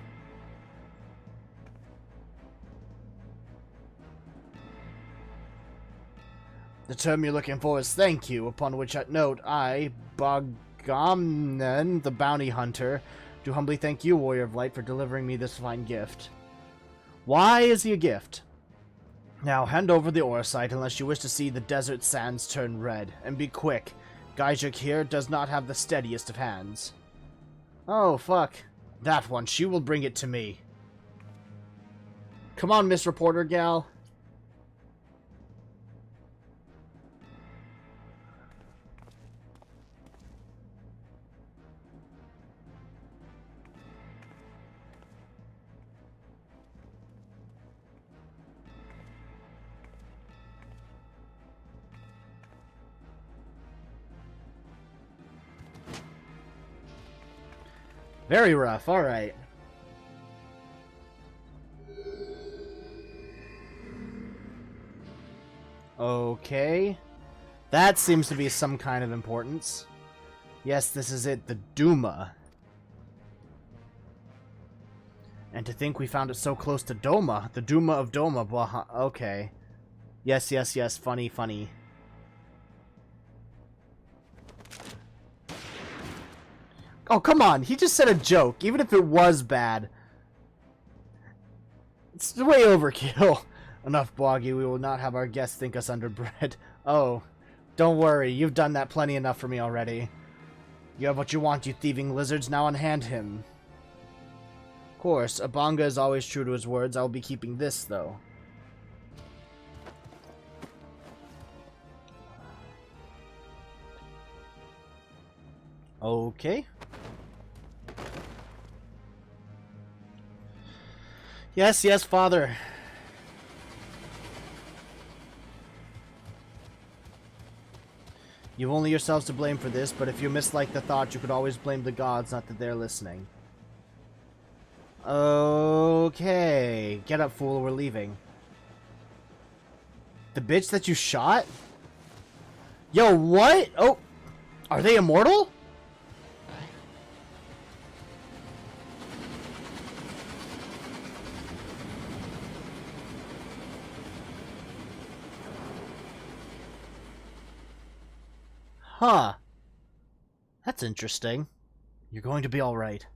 The term you're looking for is thank you, upon which I note I, Bogomnen, the bounty hunter, do humbly thank you, Warrior of Light, for delivering me this fine gift. Why is he a gift? Now, hand over the Orsight unless you wish to see the desert sands turn red, and be quick. Gijek here does not have the steadiest of hands. Oh, fuck. That one, she will bring it to me. Come on, Miss Reporter Gal. Very rough, alright. Okay. That seems to be some kind of importance. Yes, this is it, the Duma. And to think we found it so close to Doma. The Duma of Doma. Well, okay. Yes, yes, yes. Funny, funny. Oh, come on. He just said a joke, even if it was bad. It's way overkill. Enough, Boggy. We will not have our guests think us underbred. Oh, don't worry. You've done that plenty enough for me already. You have what you want, you thieving lizards. Now unhand him. Of course, Abanga is always true to his words. I will be keeping this, though. Okay. Yes, yes, father. You've only yourselves to blame for this, but if you mislike the thought, you could always blame the gods, not that they're listening. Okay. Get up, fool, we're leaving. The bitch that you shot? Yo, what? Oh, are they immortal? Huh. That's interesting. You're going to be alright.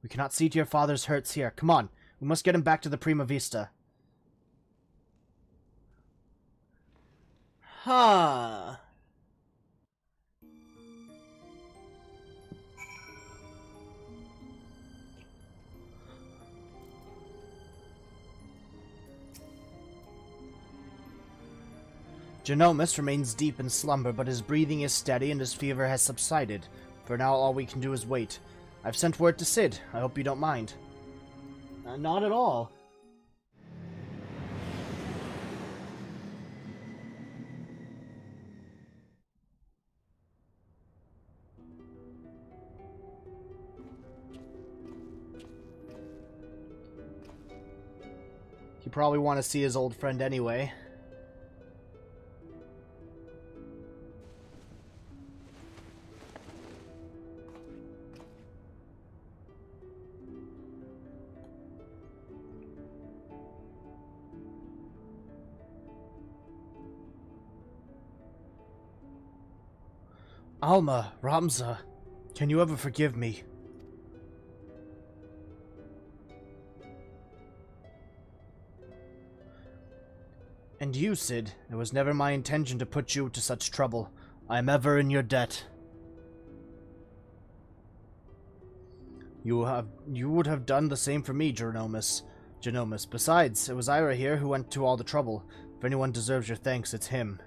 We cannot see to your father's hurts here. Come on. We must get him back to the Prima Vista. Huh. Genomus remains deep in slumber, but his breathing is steady and his fever has subsided. For now, all we can do is wait. I've sent word to Sid. I hope you don't mind. Not at all. You probably want to see his old friend anyway. Alma, Ramza, can you ever forgive me? And you, Sid, it was never my intention to put you to such trouble. I am ever in your debt. You would have done the same for me, Geronomus. Genomus. Besides, it was Ira here who went to all the trouble. If anyone deserves your thanks, it's him.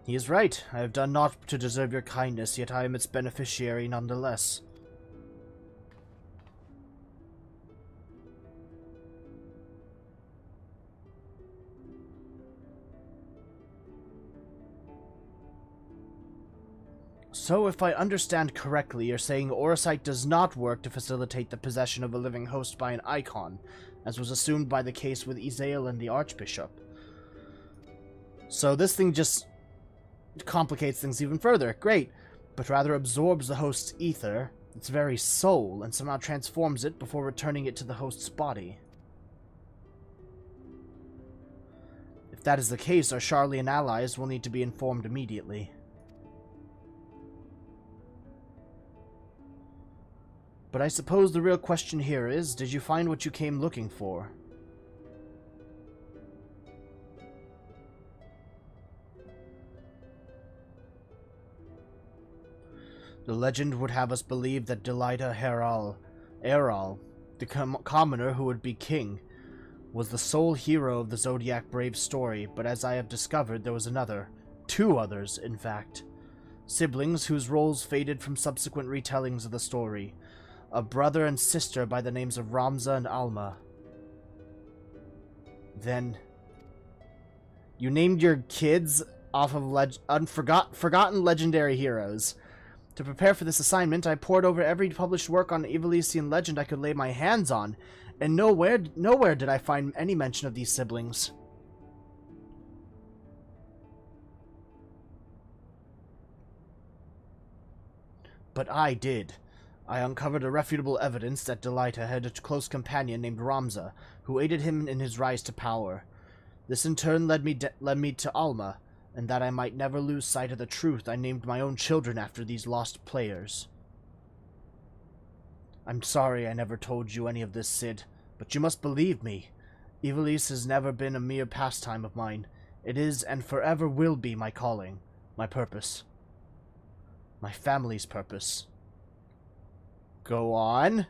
He is right. I have done naught to deserve your kindness, yet I am its beneficiary nonetheless. So, if I understand correctly, you're saying Orosite does not work to facilitate the possession of a living host by an icon, as was assumed by the case with Izael and the Archbishop. So this thing just complicates things even further. Great. But rather absorbs the host's ether, its very soul, and somehow transforms it before returning it to the host's body. If that is the case, our Charlian allies will need to be informed immediately. But I suppose the real question here is, did you find what you came looking for? The legend would have us believe that Delita Eral, the commoner who would be king, was the sole hero of the Zodiac Brave story, but as I have discovered, there was another. 2 others, in fact. Siblings whose roles faded from subsequent retellings of the story. A brother and sister by the names of Ramza and Alma. Then, you named your kids off of forgotten legendary heroes. To prepare for this assignment, I pored over every published work on Evilisian legend I could lay my hands on, and nowhere did I find any mention of these siblings. But I did. I uncovered irrefutable evidence that Delita had a close companion named Ramza, who aided him in his rise to power. This in turn led me to Alma, and that I might never lose sight of the truth, I named my own children after these lost players. I'm sorry I never told you any of this, Cid, but you must believe me. Ivalice has never been a mere pastime of mine. It is and forever will be my calling, my purpose. My family's purpose. Go on.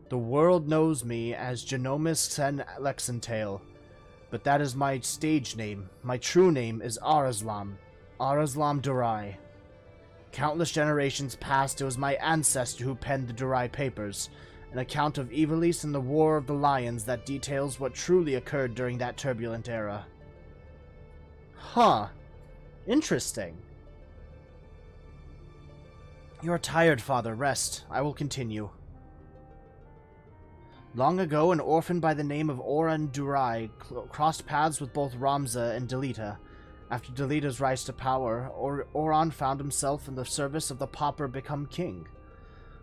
The world knows me as Genomus Sen Lexentale, but that is my stage name. My true name is Arazlam Durai. Countless generations past, it was my ancestor who penned the Durai papers, an account of Ivalice and the War of the Lions that details what truly occurred during that turbulent era. Huh. Interesting. You are tired, Father. Rest. I will continue. Long ago, an orphan by the name of Oran Durai crossed paths with both Ramza and Delita. After Delita's rise to power, Oran found himself in the service of the pauper become king.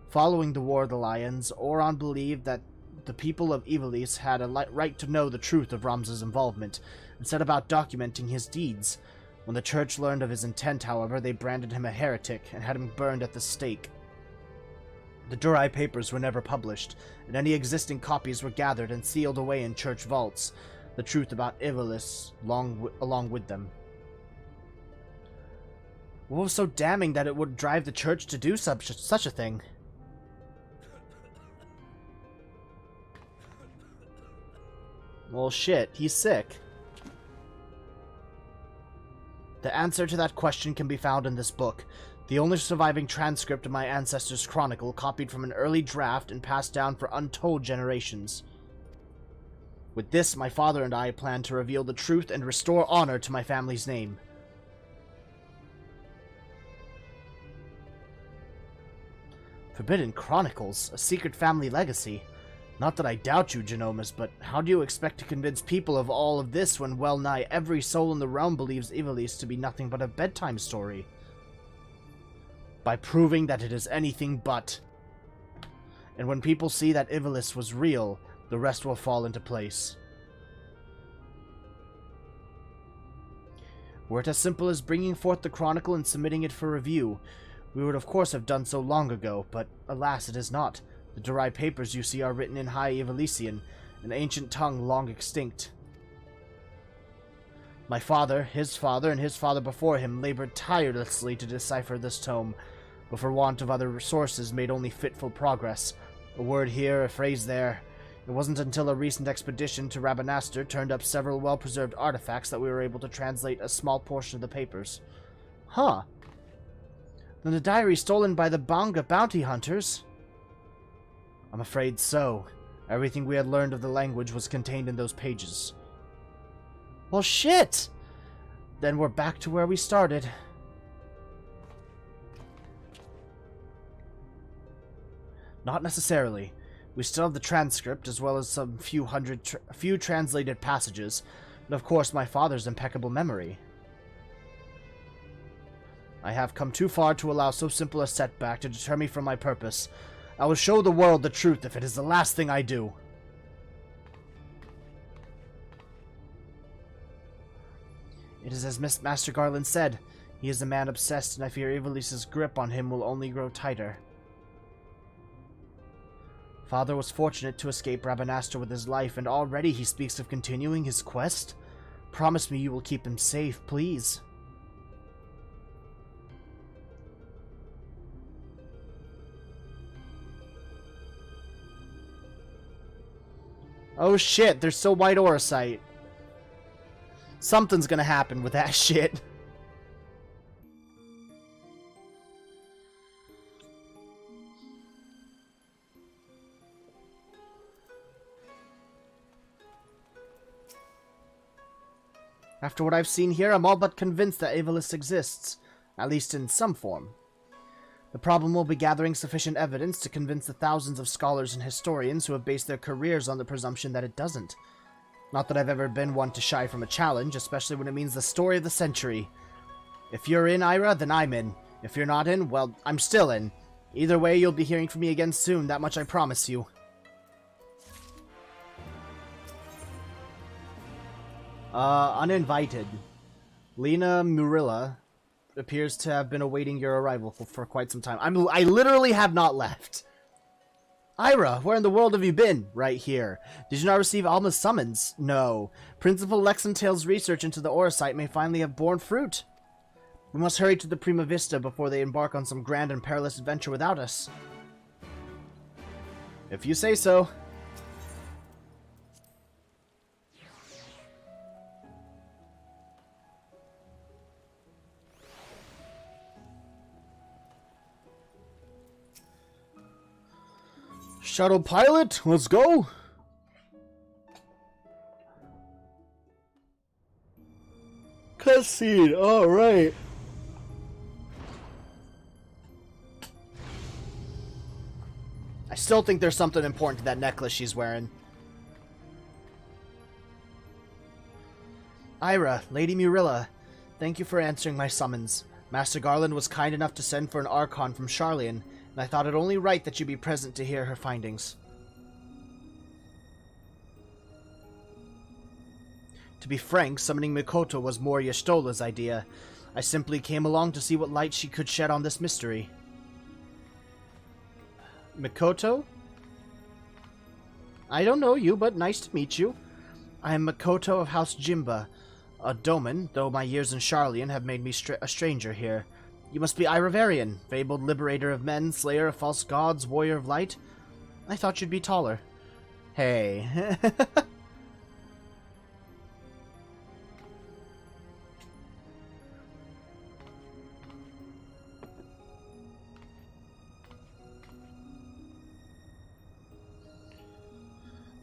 Following the War of the Lions, Oran believed that the people of Ivalice had a right to know the truth of Ramza's involvement, and set about documenting his deeds. When the church learned of his intent, however, they branded him a heretic and had him burned at the stake. The Durai papers were never published, and any existing copies were gathered and sealed away in church vaults, the truth about Ivalice along with them. What was so damning that it would drive the church to do such a thing? Well, shit, he's sick. The answer to that question can be found in this book, the only surviving transcript of my ancestors' chronicle, copied from an early draft and passed down for untold generations. With this, my father and I plan to reveal the truth and restore honor to my family's name. Forbidden Chronicles, a secret family legacy. Not that I doubt you, Genomus, but how do you expect to convince people of all of this when well-nigh every soul in the realm believes Ivalice to be nothing but a bedtime story? By proving that it is anything but. And when people see that Ivalice was real, the rest will fall into place. Were it as simple as bringing forth the chronicle and submitting it for review, we would of course have done so long ago, but alas, it is not. The Durai papers you see are written in High Ivalician, an ancient tongue long extinct. My father, his father, and his father before him labored tirelessly to decipher this tome, but for want of other resources made only fitful progress. A word here, a phrase there. It wasn't until a recent expedition to Rabanastre turned up several well-preserved artifacts that we were able to translate a small portion of the papers. Huh. Then the diary stolen by the Banga bounty hunters? I'm afraid so. Everything we had learned of the language was contained in those pages. Well, shit! Then we're back to where we started. Not necessarily. We still have the transcript, as well as some few translated passages, and of course my father's impeccable memory. I have come too far to allow so simple a setback to deter me from my purpose. I will show the world the truth if it is the last thing I do. It is as Master Garland said. He is a man obsessed, and I fear Ivalice's grip on him will only grow tighter. Father was fortunate to escape Rabanastre with his life, and already he speaks of continuing his quest. Promise me you will keep him safe, please. Oh shit, there's still white auracite. Something's gonna happen with that shit. After what I've seen here, I'm all but convinced that Ivalice exists, at least in some form. The problem will be gathering sufficient evidence to convince the thousands of scholars and historians who have based their careers on the presumption that it doesn't. Not that I've ever been one to shy from a challenge, especially when it means the story of the century. If you're in, Ira, then I'm in. If you're not in, well, I'm still in. Either way, you'll be hearing from me again soon, that much I promise you. Uninvited. Lena Murilla appears to have been awaiting your arrival for quite some time. I literally have not left. Ira, where in the world have you been? Right here. Did you not receive Alma's summons? No. Principal Lexentale's research into the auracite may finally have borne fruit. We must hurry to the Prima Vista before they embark on some grand and perilous adventure without us. If you say so. Shuttle pilot, let's go! Cutscene, alright. I still think there's something important to that necklace she's wearing. Ira, Lady Murilla, thank you for answering my summons. Master Garland was kind enough to send for an Archon from Charlian, and I thought it only right that you be present to hear her findings. To be frank, summoning Mikoto was more Y'shtola's idea. I simply came along to see what light she could shed on this mystery. Mikoto? I don't know you, but nice to meet you. I am Mikoto of House Jimba, a Doman, though my years in Charlian have made me a stranger here. You must be Iravarian, fabled liberator of men, slayer of false gods, warrior of light. I thought you'd be taller. Hey.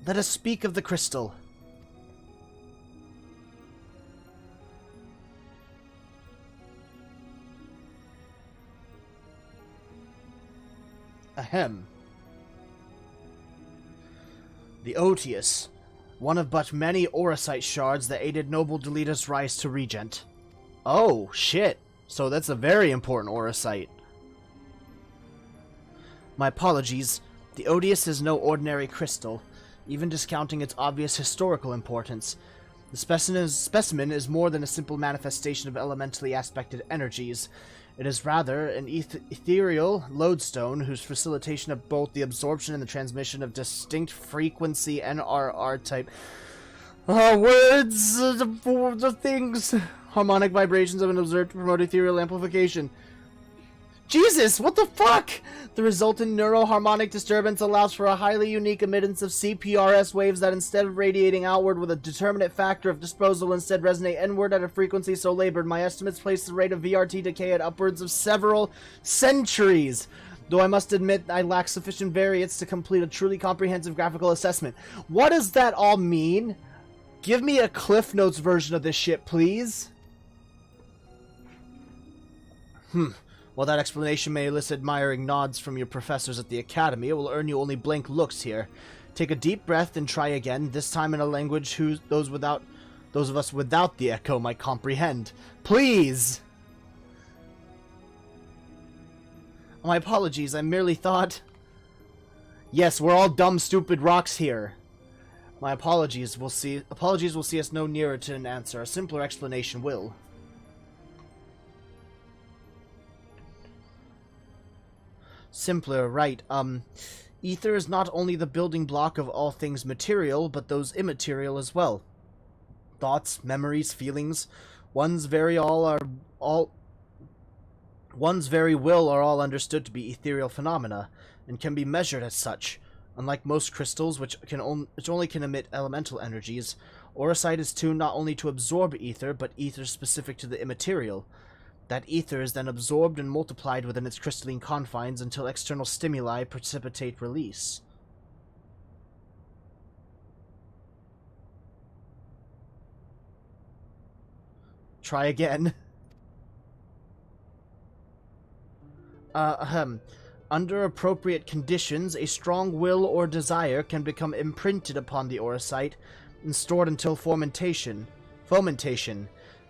Let us speak of the crystal. Ahem. The Otius, one of but many auracite shards that aided noble Delita's rise to regent. Oh, shit. So that's a very important auracite. My apologies. The Odious is no ordinary crystal, even discounting its obvious historical importance. The specimen is more than a simple manifestation of elementally aspected energies. It is rather an ethereal lodestone whose facilitation of both the absorption and the transmission of distinct frequency NRR type Words, the things. Harmonic vibrations have been observed to promote ethereal amplification. Jesus, what the fuck? The resultant neuroharmonic disturbance allows for a highly unique emittance of CPRS waves that, instead of radiating outward with a determinate factor of disposal, instead resonate inward at a frequency so labored. My estimates place the rate of VRT decay at upwards of several centuries. Though I must admit I lack sufficient variance to complete a truly comprehensive graphical assessment. What does that all mean? Give me a Cliff Notes version of this shit, please. While that explanation may elicit admiring nods from your professors at the academy, it will earn you only blank looks here. Take a deep breath and try again, this time in a language those of us without the echo might comprehend. Please! My apologies, I merely thought... Yes, we're all dumb, stupid rocks here. My apologies will see us no nearer to an answer. A simpler explanation will. Simpler, right. Ether is not only the building block of all things material, but those immaterial as well. Thoughts, memories, feelings, one's very will are all understood to be ethereal phenomena, and can be measured as such. Unlike most crystals, which only can emit elemental energies, Aurosite is tuned not only to absorb ether, but ether specific to the immaterial. That ether is then absorbed and multiplied within its crystalline confines until external stimuli precipitate release. Try again. Under appropriate conditions, a strong will or desire can become imprinted upon the Aurosite and stored until fomentation,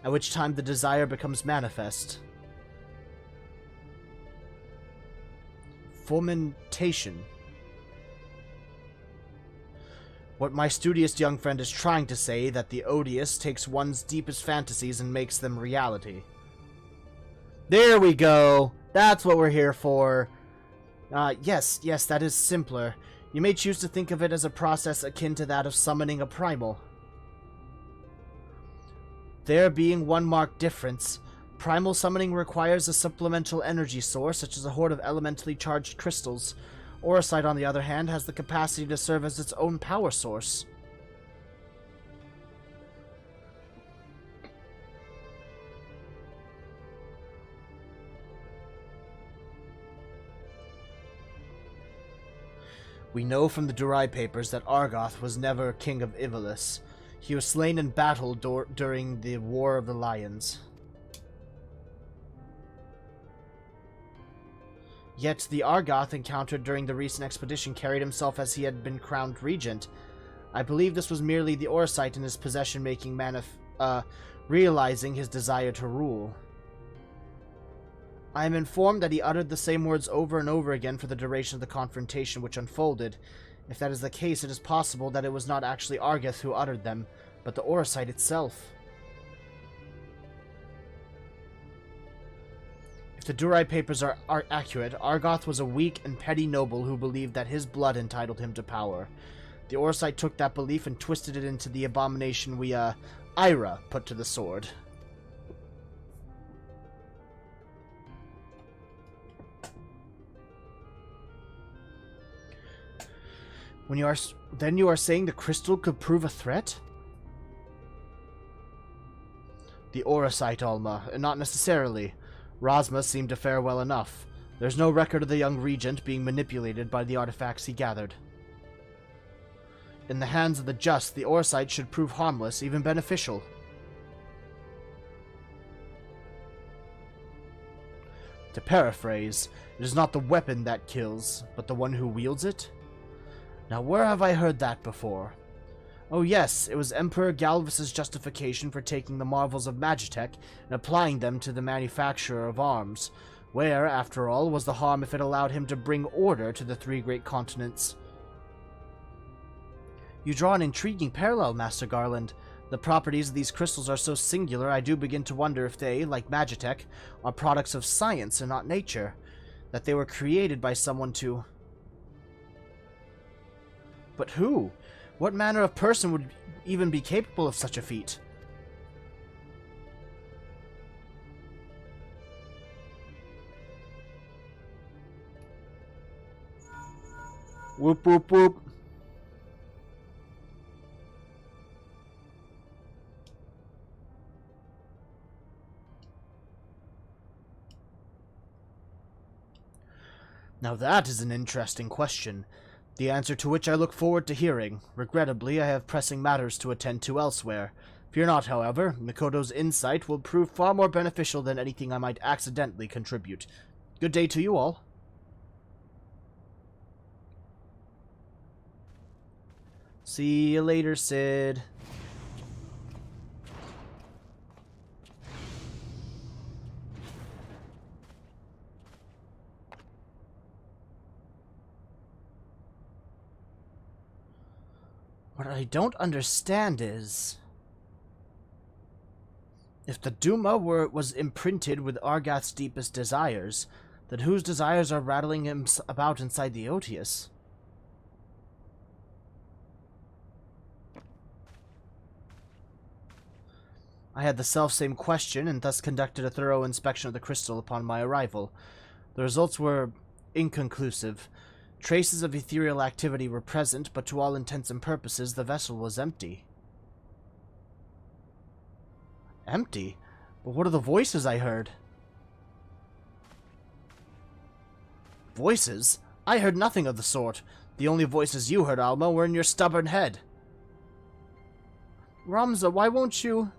at which time the desire becomes manifest. Fomentation. What my studious young friend is trying to say, that the odious takes one's deepest fantasies and makes them reality. There we go! That's what we're here for. Yes, that is simpler. You may choose to think of it as a process akin to that of summoning a primal. There being one marked difference, primal summoning requires a supplemental energy source, such as a horde of elementally charged crystals. Aurosite, on the other hand, has the capacity to serve as its own power source. We know from the Durai papers that Argoth was never king of Ivalis. He was slain in battle during the War of the Lions. Yet the Argoth encountered during the recent expedition carried himself as he had been crowned regent. I believe this was merely the Aurosite in his possession realizing his desire to rule. I am informed that he uttered the same words over and over again for the duration of the confrontation which unfolded. If that is the case, it is possible that it was not actually Argoth who uttered them, but the Aurosite itself. If the Durai papers are accurate, Argoth was a weak and petty noble who believed that his blood entitled him to power. The Aurosite took that belief and twisted it into the abomination we, Ira, put to the sword. Then you are saying the crystal could prove a threat? The Aurosite, Alma, and not necessarily. Rosma seemed to fare well enough. There's no record of the young regent being manipulated by the artifacts he gathered. In the hands of the just, the Aurosite should prove harmless, even beneficial. To paraphrase, it is not the weapon that kills, but the one who wields it? Now, where have I heard that before? Oh yes, it was Emperor Galvus's justification for taking the marvels of Magitech and applying them to the manufacture of arms. Where, after all, was the harm if it allowed him to bring order to the three great continents? You draw an intriguing parallel, Master Garland. The properties of these crystals are so singular, I do begin to wonder if they, like Magitech, are products of science and not nature. That they were created by someone to... But who? What manner of person would even be capable of such a feat? Whoop, whoop, whoop. Now that is an interesting question, the answer to which I look forward to hearing. Regrettably, I have pressing matters to attend to elsewhere. Fear not, however, Mikoto's insight will prove far more beneficial than anything I might accidentally contribute. Good day to you all. See you later, Sid. What I don't understand is, if the Duma was imprinted with Argath's deepest desires, then whose desires are rattling him about inside the Otius? I had the selfsame question, and thus conducted a thorough inspection of the crystal upon my arrival. The results were inconclusive. Traces of ethereal activity were present, but to all intents and purposes, the vessel was empty. Empty? But what are the voices I heard? Voices? I heard nothing of the sort. The only voices you heard, Alma, were in your stubborn head. Ramza, why won't you...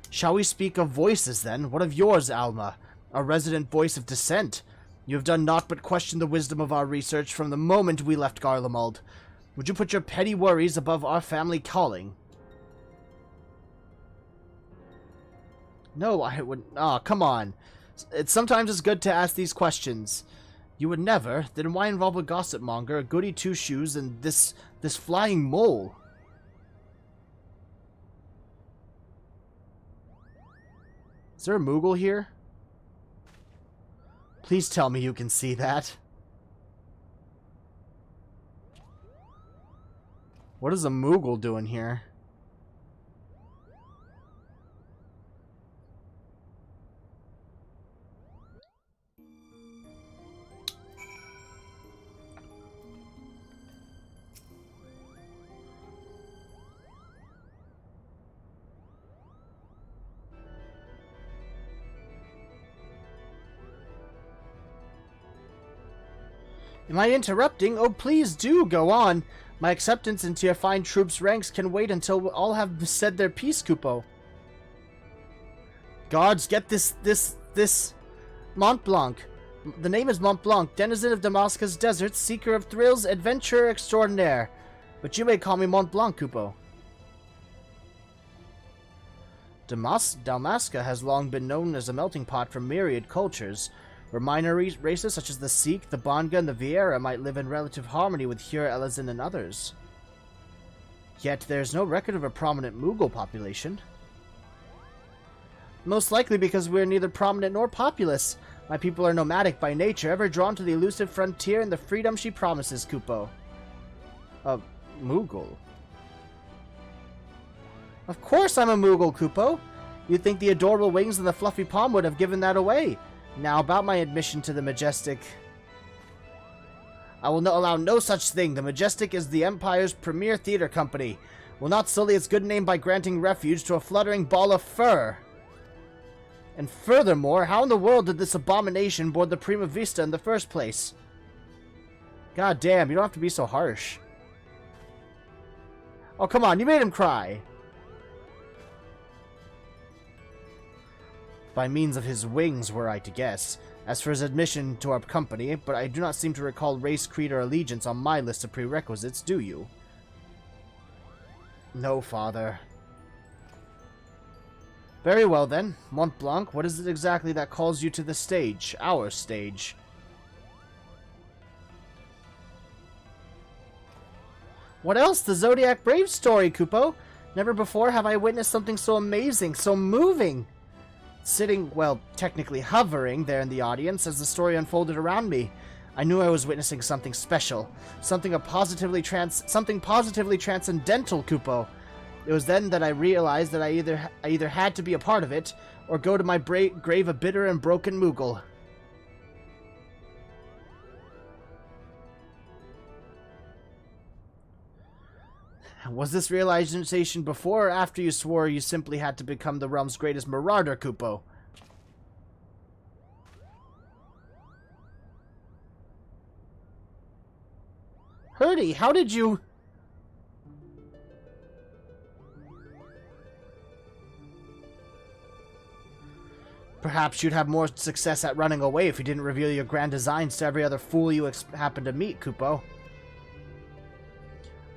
Shall we speak of voices, then? What of yours, Alma? A resident voice of dissent. You have done naught but question the wisdom of our research from the moment we left Garlemald. Would you put your petty worries above our family calling? No, I would... Aw, come on. Sometimes it's good to ask these questions. You would never? Then why involve a gossip monger, a goody two-shoes, and this flying mole? Is there a Moogle here? Please tell me you can see that. What is a Moogle doing here? Am I interrupting? Oh, please do go on. My acceptance into your fine troops' ranks can wait until all have said their piece, Kupo. Guards, get this Mont Blanc. The name is Mont Blanc, denizen of Damascus deserts, seeker of thrills, adventurer extraordinaire. But you may call me Mont Blanc, Kupo. Dalmasca has long been known as a melting pot for myriad cultures, where minor races such as the Sikh, the Bonga, and the Vieira might live in relative harmony with Hur, Elazin, and others. Yet there's no record of a prominent Mughal population. Most likely because we're neither prominent nor populous. My people are nomadic by nature, ever drawn to the elusive frontier and the freedom she promises, Kupo. Mughal? Of course I'm a Mughal, Kupo! You'd think the adorable wings and the fluffy palm would have given that away. Now, about my admission to the Majestic... I will allow no such thing. The Majestic is the Empire's premier theater company. Will not sully its good name by granting refuge to a fluttering ball of fur. And furthermore, how in the world did this abomination board the Prima Vista in the first place? God damn, you don't have to be so harsh. Oh, come on, you made him cry. By means of his wings, were I to guess. As for his admission to our company, but I do not seem to recall race, creed, or allegiance on my list of prerequisites, do you? No, father. Very well, then. Mont Blanc, what is it exactly that calls you to the stage? Our stage. What else? The Zodiac Brave story, Kupo! Never before have I witnessed something so amazing, so moving! Sitting, well, technically hovering there in the audience as the story unfolded around me, I knew I was witnessing something special, something positively transcendental, Kupo. It was then that I realized that I either had to be a part of it, or go to my grave a bitter and broken Moogle. Was this realization before or after you swore you simply had to become the realm's greatest marauder, Kupo? Hurdy, how did you... Perhaps you'd have more success at running away if you didn't reveal your grand designs to every other fool you happened to meet, Kupo.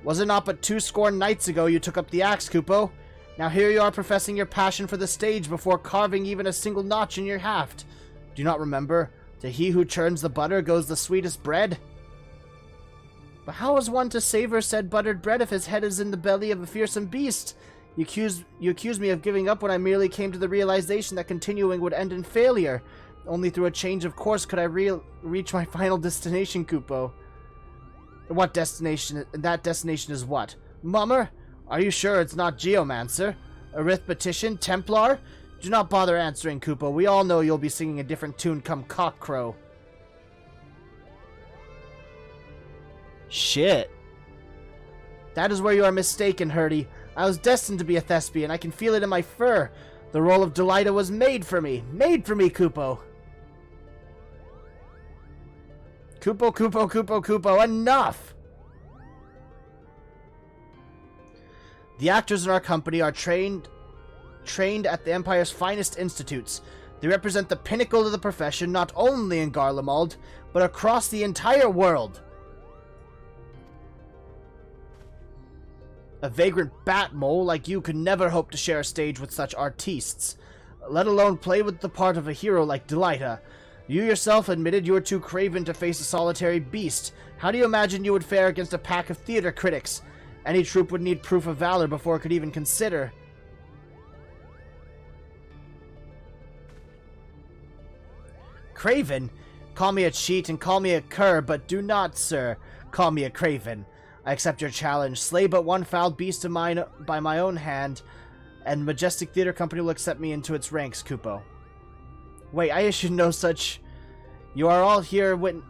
Was it not but 2 nights ago you took up the axe, Kupo? Now here you are professing your passion for the stage before carving even a single notch in your haft. Do you not remember? To he who churns the butter goes the sweetest bread? But how is one to savor said buttered bread if his head is in the belly of a fearsome beast? You accuse me of giving up when I merely came to the realization that continuing would end in failure. Only through a change of course could I reach my final destination, Kupo. What destination? That destination is what? Mummer? Are you sure it's not Geomancer? Arithmetician? Templar? Do not bother answering, Kupo. We all know you'll be singing a different tune come cockcrow. Shit. That is where you are mistaken, Hurdy. I was destined to be a thespian. I can feel it in my fur. The role of Delita was made for me. Made for me, Kupo. Kupo, Kupo, Kupo, Kupo. Enough! The actors in our company are trained at the Empire's finest institutes. They represent the pinnacle of the profession not only in Garlemald, but across the entire world. A vagrant bat mole like you could never hope to share a stage with such artistes, let alone play with the part of a hero like Delita. You yourself admitted you were too craven to face a solitary beast. How do you imagine you would fare against a pack of theater critics? Any troupe would need proof of valor before it could even consider. Craven? Call me a cheat and call me a cur, but do not, sir, call me a craven. I accept your challenge. Slay but one foul beast of mine by my own hand, and Majestic Theater Company will accept me into its ranks, Kupo. Wait, I issued no such... You are all here witnesses,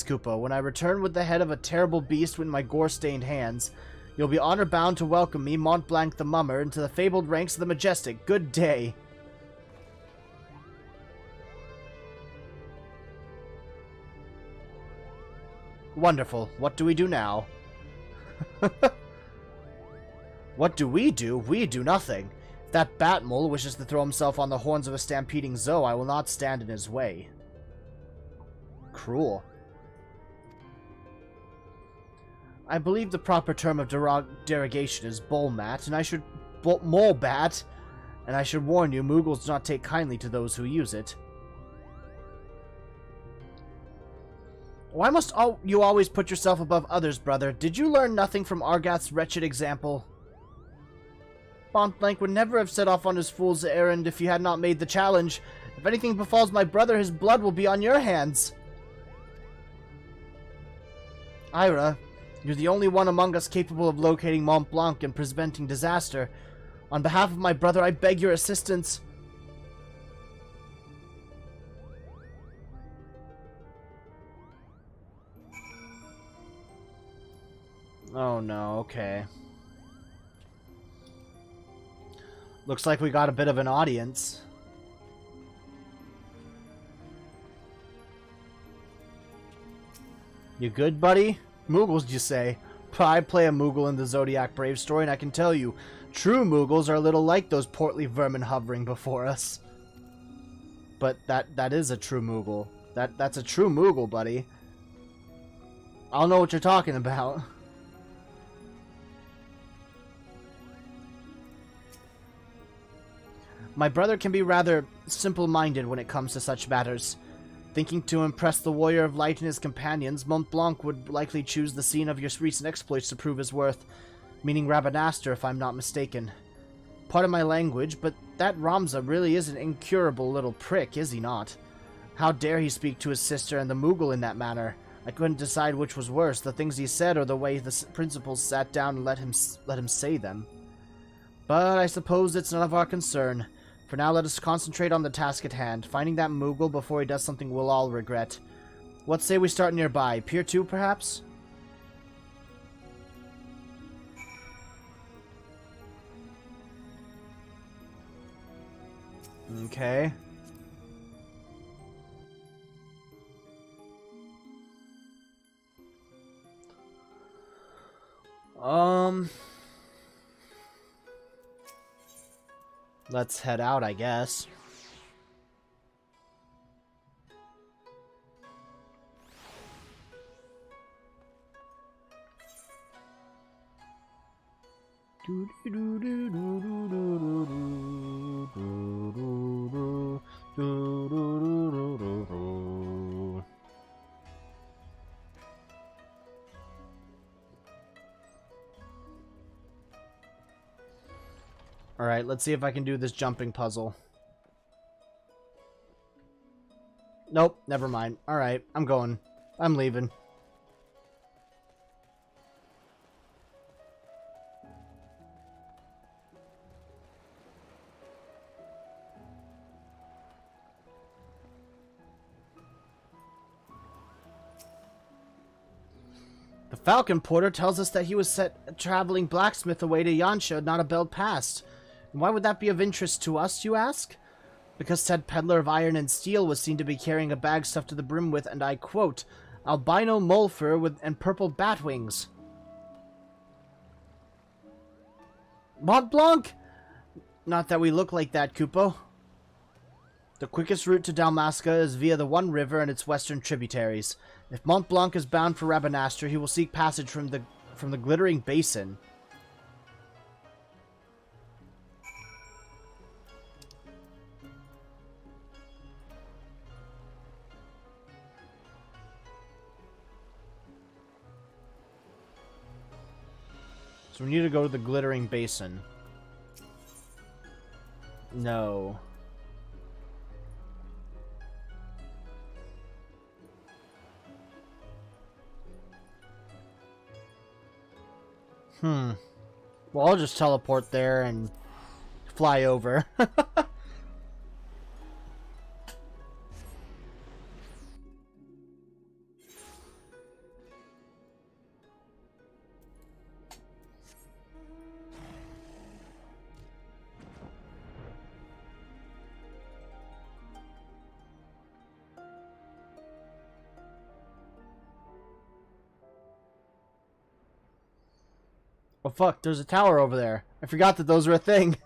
Kupo. When I return with the head of a terrible beast in my gore-stained hands, you'll be honor-bound to welcome me, Mont Blanc the Mummer, into the fabled ranks of the Majestic. Good day. Wonderful. What do we do now? What do? We do nothing. If that Batmole wishes to throw himself on the horns of a stampeding Zoe, I will not stand in his way. Cruel. I believe the proper term of derogation is Bullmat, and I should... Molebat, and I should warn you, Moogles do not take kindly to those who use it. Why must you always put yourself above others, brother? Did you learn nothing from Argath's wretched example? Mont Blanc would never have set off on his fool's errand if you had not made the challenge. If anything befalls my brother, his blood will be on your hands. Ira, you're the only one among us capable of locating Mont Blanc and preventing disaster. On behalf of my brother, I beg your assistance. Oh no, okay. Looks like we got a bit of an audience. You good, buddy? Moogles, you say? I play a Moogle in the Zodiac Brave story, and I can tell you, true Moogles are a little like those portly vermin hovering before us. But that is a true Moogle. That's a true Moogle, buddy. I don't know what you're talking about. My brother can be rather simple-minded when it comes to such matters. Thinking to impress the Warrior of Light and his companions, Mont Blanc would likely choose the scene of your recent exploits to prove his worth, meaning Rabanaster if I'm not mistaken. Pardon my language, but that Ramza really is an incurable little prick, is he not? How dare he speak to his sister and the Moogle in that manner? I couldn't decide which was worse, the things he said or the way the principals sat down and let him say them. But I suppose it's none of our concern. For now, let us concentrate on the task at hand, finding that Moogle before he does something we'll all regret. What say we start nearby? Pier 2, perhaps? Okay. Let's head out, I guess. Alright, let's see if I can do this jumping puzzle. Nope, never mind. Alright, I'm going. I'm leaving. The Falcon Porter tells us that he was set a traveling blacksmith away to Yansha, not a belt past. And why would that be of interest to us, you ask? Because said peddler of iron and steel was seen to be carrying a bag stuffed to the brim with, and I quote, albino mole fur and purple bat wings. Mont Blanc? Not that we look like that, Kupo. The quickest route to Dalmasca is via the One River and its western tributaries. If Mont Blanc is bound for Rabanastre, he will seek passage from the Glittering Basin. So we need to go to the Glittering Basin. No. Well, I'll just teleport there and fly over. Oh fuck, there's a tower over there. I forgot that those were a thing.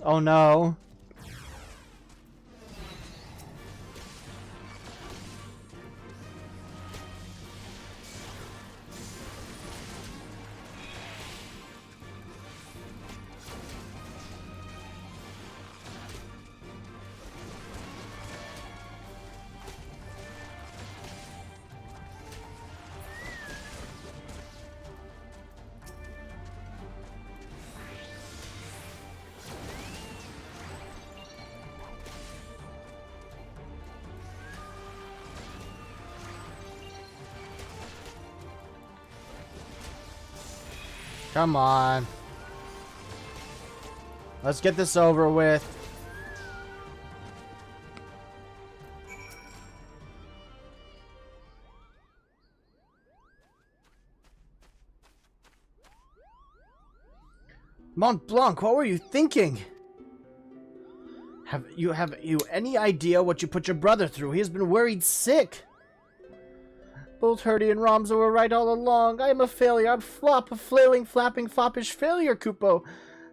Oh no. Come on. Let's get this over with. Mont Blanc, what were you thinking? Have you any idea what you put your brother through? He has been worried sick. Both Hurdy and Ramza were right all along. I am a failure. I'm flop, a flailing, flapping, foppish failure, Kupo.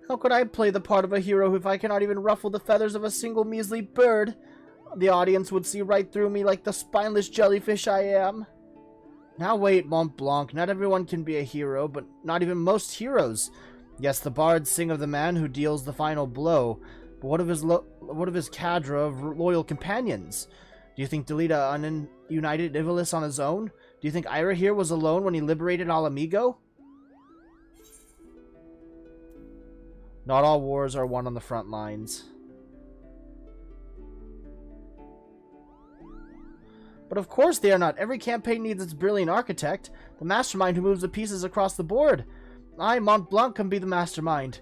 How could I play the part of a hero if I cannot even ruffle the feathers of a single measly bird? The audience would see right through me like the spineless jellyfish I am. Now wait, Mont Blanc. Not everyone can be a hero, but not even most heroes. Yes, the bards sing of the man who deals the final blow, but what of his cadre of loyal companions? Do you think Delita united Ivalis on his own? Do you think Ira here was alone when he liberated Alamigo? Not all wars are won on the front lines. But of course they are not. Every campaign needs its brilliant architect, the mastermind who moves the pieces across the board. I, Mont Blanc, can be the mastermind.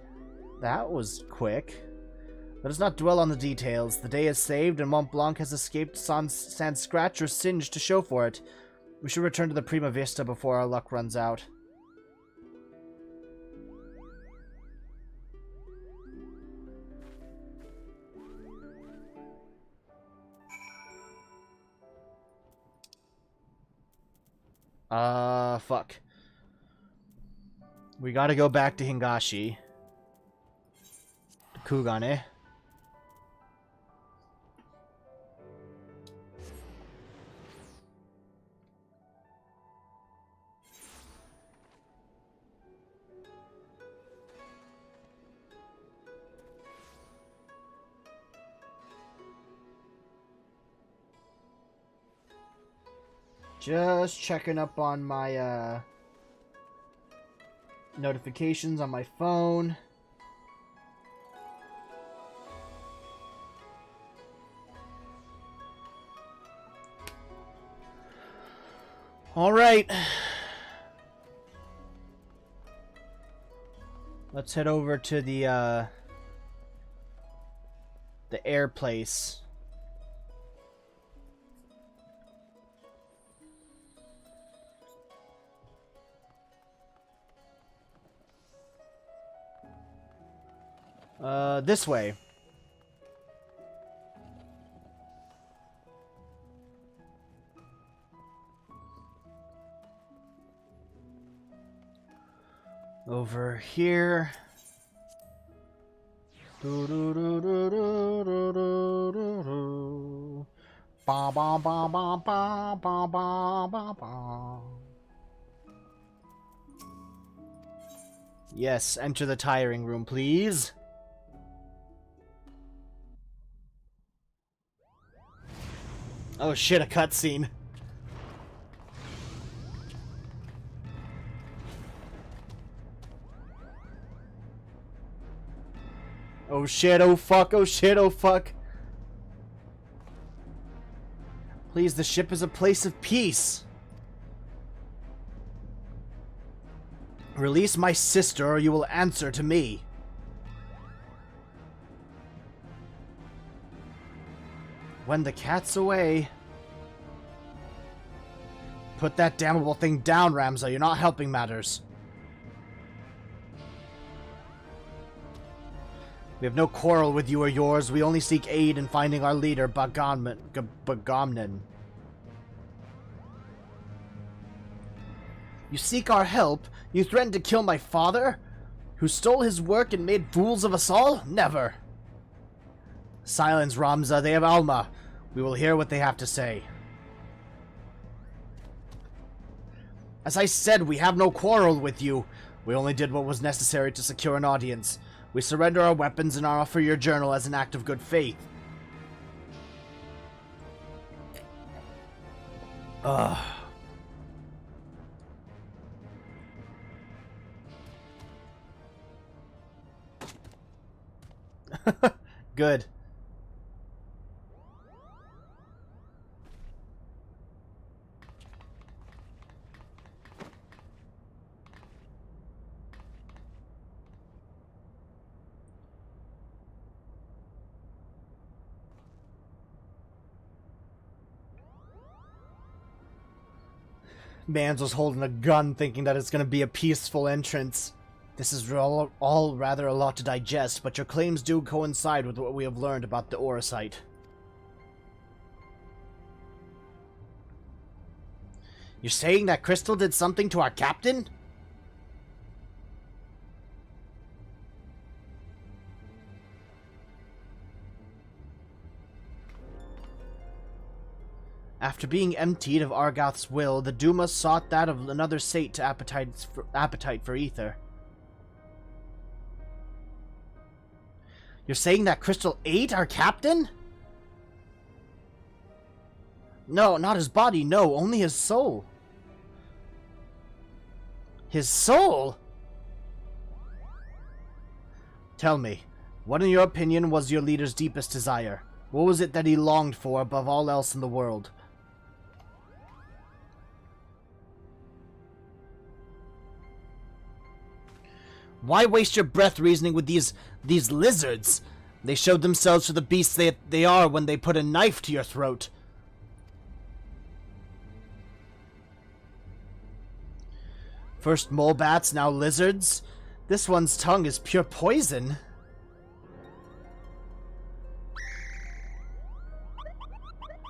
That was quick. Let us not dwell on the details. The day is saved, and Mont Blanc has escaped sans scratch or singe to show for it. We should return to the Prima Vista before our luck runs out. Fuck. We gotta go back to Hingashi. To Kugane. Just checking up on my, notifications on my phone. All right. Let's head over to the air place. This way. Over here. Do do do do do do do do do. Ba ba ba ba ba ba ba ba ba. Yes, enter the tiring room, please. Oh shit, a cutscene. Oh shit, oh fuck, oh shit, oh fuck. Please, the ship is a place of peace. Release my sister or you will answer to me. When the cat's away... Put that damnable thing down, Ramza. You're not helping matters. We have no quarrel with you or yours. We only seek aid in finding our leader, Bagomnin. You seek our help? You threatened to kill my father? Who stole his work and made fools of us all? Never. Silence, Ramza. They have Alma. We will hear what they have to say. As I said, we have no quarrel with you. We only did what was necessary to secure an audience. We surrender our weapons and offer your journal as an act of good faith. Ugh. Good. Mans was holding a gun thinking that it's going to be a peaceful entrance. This is all rather a lot to digest, but your claims do coincide with what we have learned about the Orosite. You're saying that Crystal did something to our captain? After being emptied of Argoth's will, the Duma sought that of another sate to appetite for ether. You're saying that Crystal ate our captain? No, not his body, no, only his soul. His soul? Tell me, what in your opinion was your leader's deepest desire? What was it that he longed for above all else in the world? Why waste your breath reasoning with these lizards? They showed themselves for the beasts they are when they put a knife to your throat. First mole bats, now lizards. This one's tongue is pure poison.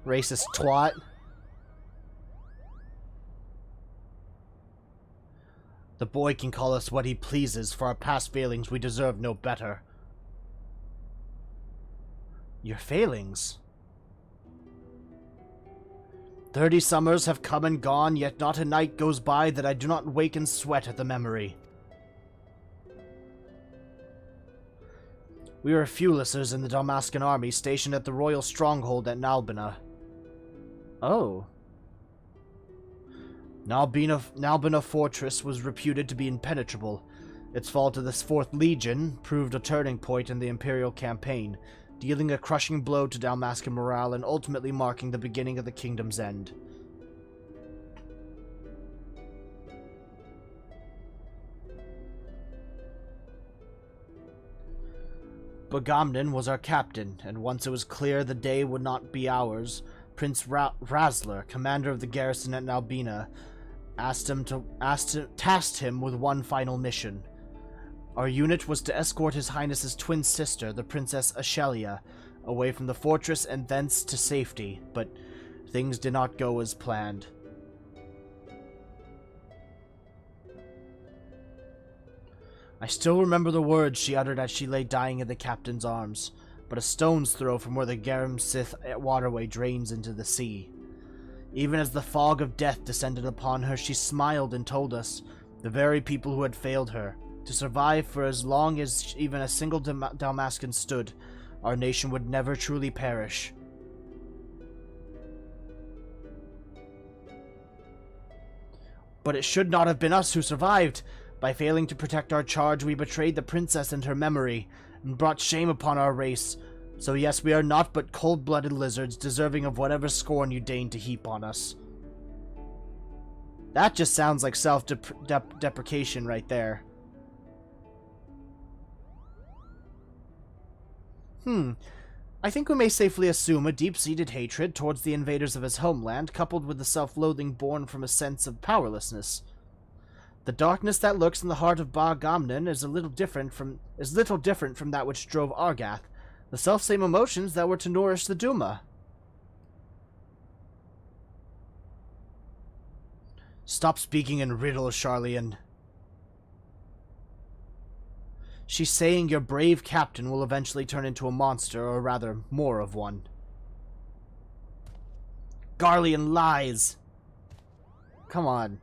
Racist twat. The boy can call us what he pleases. For our past failings, we deserve no better. Your failings? 30 summers have come and gone, yet not a night goes by that I do not wake and sweat at the memory. We were Fuelisers in the Dalmascan army stationed at the royal stronghold at Nalbina. Oh. Nalbina fortress was reputed to be impenetrable. Its fall to the 4th Legion proved a turning point in the Imperial campaign, dealing a crushing blow to Dalmascan morale and ultimately marking the beginning of the kingdom's end. Bogamnin was our captain, and once it was clear the day would not be ours, Prince Razler, commander of the garrison at Nalbina, tasked him with one final mission. Our unit was to escort His Highness's twin sister, the Princess Ashelia, away from the fortress and thence to safety, but things did not go as planned. I still remember the words she uttered as she lay dying in the captain's arms, but a stone's throw from where the Garam Sith waterway drains into the sea. Even as the fog of death descended upon her, she smiled and told us, the very people who had failed her, to survive for as long as even a single Dalmascan stood, our nation would never truly perish. But it should not have been us who survived. By failing to protect our charge, we betrayed the princess and her memory, and brought shame upon our race. So yes, we are naught but cold-blooded lizards, deserving of whatever scorn you deign to heap on us. That just sounds like self-deprecation right there. I think we may safely assume a deep-seated hatred towards the invaders of his homeland, coupled with the self-loathing born from a sense of powerlessness. The darkness that lurks in the heart of Bogamnin is little different from that which drove Argath, the selfsame emotions that were to nourish the Duma. Stop speaking in riddles, Charlian. She's saying your brave captain will eventually turn into a monster, or rather, more of one. Garlean lies! Come on.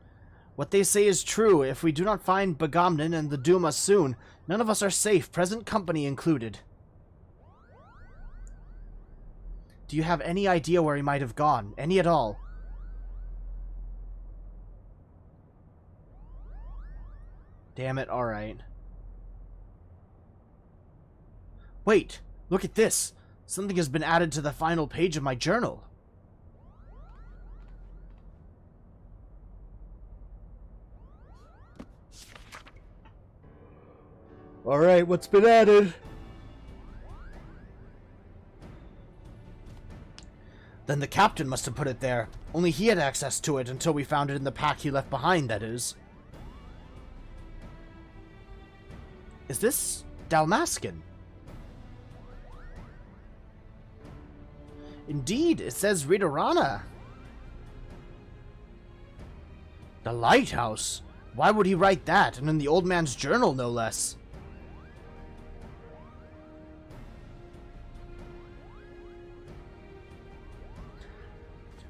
What they say is true. If we do not find Bogamnin and the Duma soon, none of us are safe, present company included. Do you have any idea where he might have gone? Any at all? Damn it, alright. Wait, look at this. Something has been added to the final page of my journal. Alright, what's been added? Then the captain must have put it there. Only he had access to it until we found it in the pack he left behind, that is. Is this Dalmascan? Indeed, it says Ridorana. The lighthouse? Why would he write that, and in the old man's journal, no less?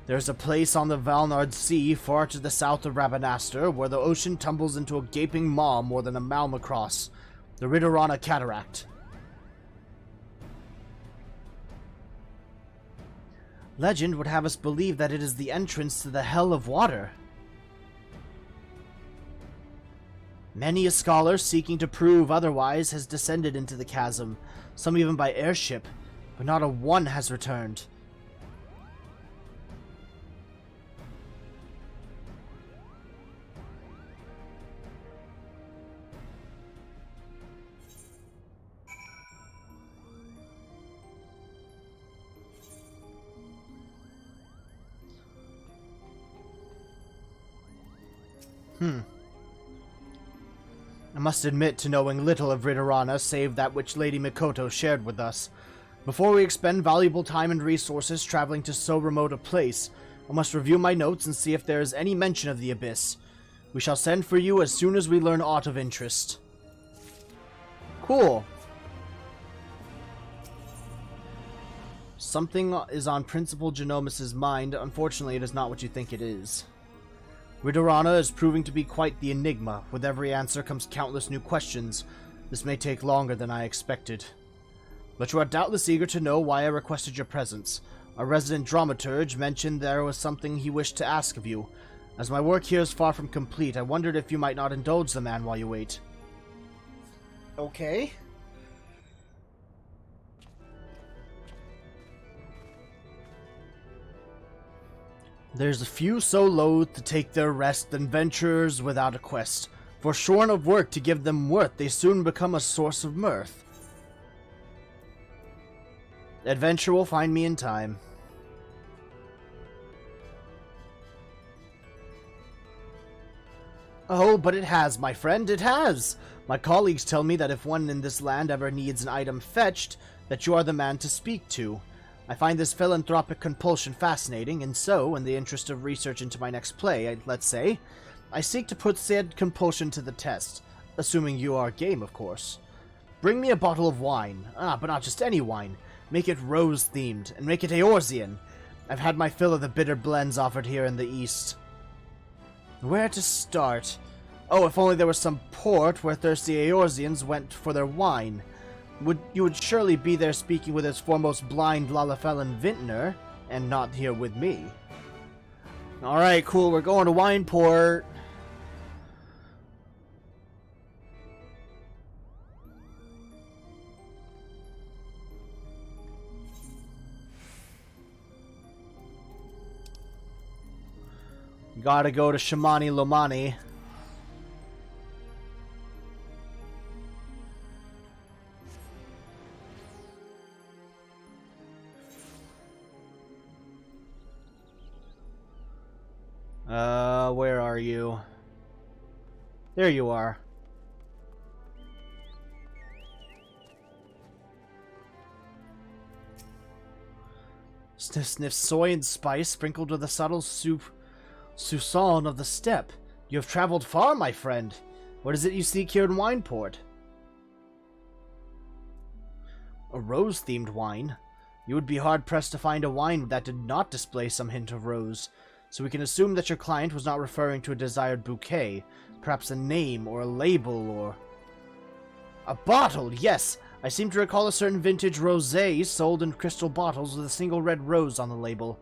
There's a place on the Valnard Sea, far to the south of Rabanastre, where the ocean tumbles into a gaping maw more than a Malmacross, the Ridorana Cataract. Legend would have us believe that it is the entrance to the Hell of Water. Many a scholar seeking to prove otherwise has descended into the chasm, some even by airship, but not a one has returned. I must admit to knowing little of Ridorana save that which Lady Mikoto shared with us. Before we expend valuable time and resources traveling to so remote a place, I must review my notes and see if there is any mention of the Abyss. We shall send for you as soon as we learn aught of interest. Cool. Something is on Principal Genomics' mind. Unfortunately, it is not what you think it is. Ridorana is proving to be quite the enigma. With every answer comes countless new questions. This may take longer than I expected. But you are doubtless eager to know why I requested your presence. Our resident dramaturge mentioned there was something he wished to ask of you. As my work here is far from complete, I wondered if you might not indulge the man while you wait. Okay. There's a few so loath to take their rest than venturers without a quest. For shorn of work to give them worth, they soon become a source of mirth. Adventure will find me in time. Oh, but it has, my friend, it has! My colleagues tell me that if one in this land ever needs an item fetched, that you are the man to speak to. I find this philanthropic compulsion fascinating, and so, in the interest of research into my next play, let's say, I seek to put said compulsion to the test, assuming you are game, of course. Bring me a bottle of wine. But not just any wine. Make it rose-themed, and make it Eorzean. I've had my fill of the bitter blends offered here in the East. Where to start? Oh, if only there was some port where thirsty Eorzeans went for their wine. You would surely be there speaking with its foremost blind Lalafellan vintner, and not here with me. Alright, cool, we're going to Wineport. Gotta go to Shamani Lomani. Where are you? There you are. Sniff, sniff, soy and spice sprinkled with a subtle soupçon of the steppe. You have traveled far, my friend. What is it you seek here in Wineport? A rose-themed wine? You would be hard-pressed to find a wine that did not display some hint of rose. So we can assume that your client was not referring to a desired bouquet, perhaps a name or a label or... A bottle, yes! I seem to recall a certain vintage rosé sold in crystal bottles with a single red rose on the label.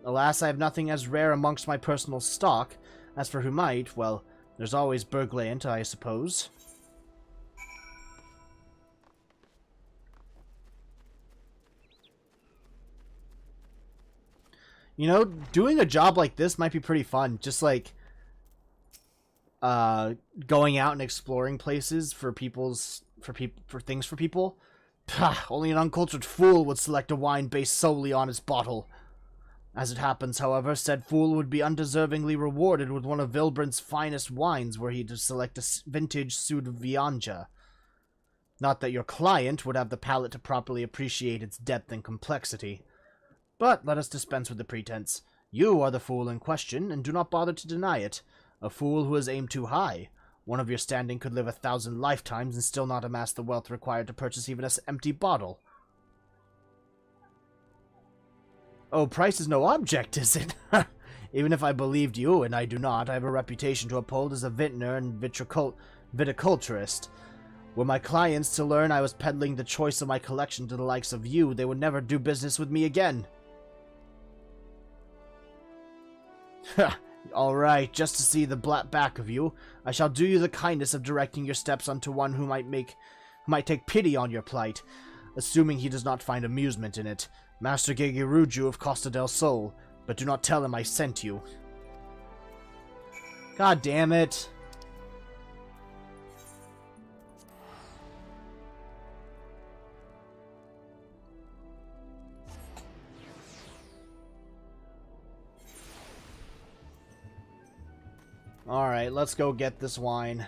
Alas, I have nothing as rare amongst my personal stock. As for who might, well, there's always Berglant, I suppose. You know, doing a job like this might be pretty fun. Just like going out and exploring places for things for people. Pah, only an uncultured fool would select a wine based solely on its bottle. As it happens, however, said fool would be undeservingly rewarded with one of Vilbrandt's finest wines were he to select a vintage Sud Vianja. Not that your client would have the palate to properly appreciate its depth and complexity. But let us dispense with the pretense. You are the fool in question, and do not bother to deny it. A fool who has aimed too high. One of your standing could live 1,000 lifetimes and still not amass the wealth required to purchase even an empty bottle. Oh, price is no object, is it? Even if I believed you, and I do not, I have a reputation to uphold as a vintner and viticulturist. Were my clients to learn I was peddling the choice of my collection to the likes of you, they would never do business with me again. Alright, just to see the back of you, I shall do you the kindness of directing your steps unto one who might take pity on your plight, assuming he does not find amusement in it. Master Gegeruju of Costa del Sol, but do not tell him I sent you. God damn it. Alright, let's go get this wine.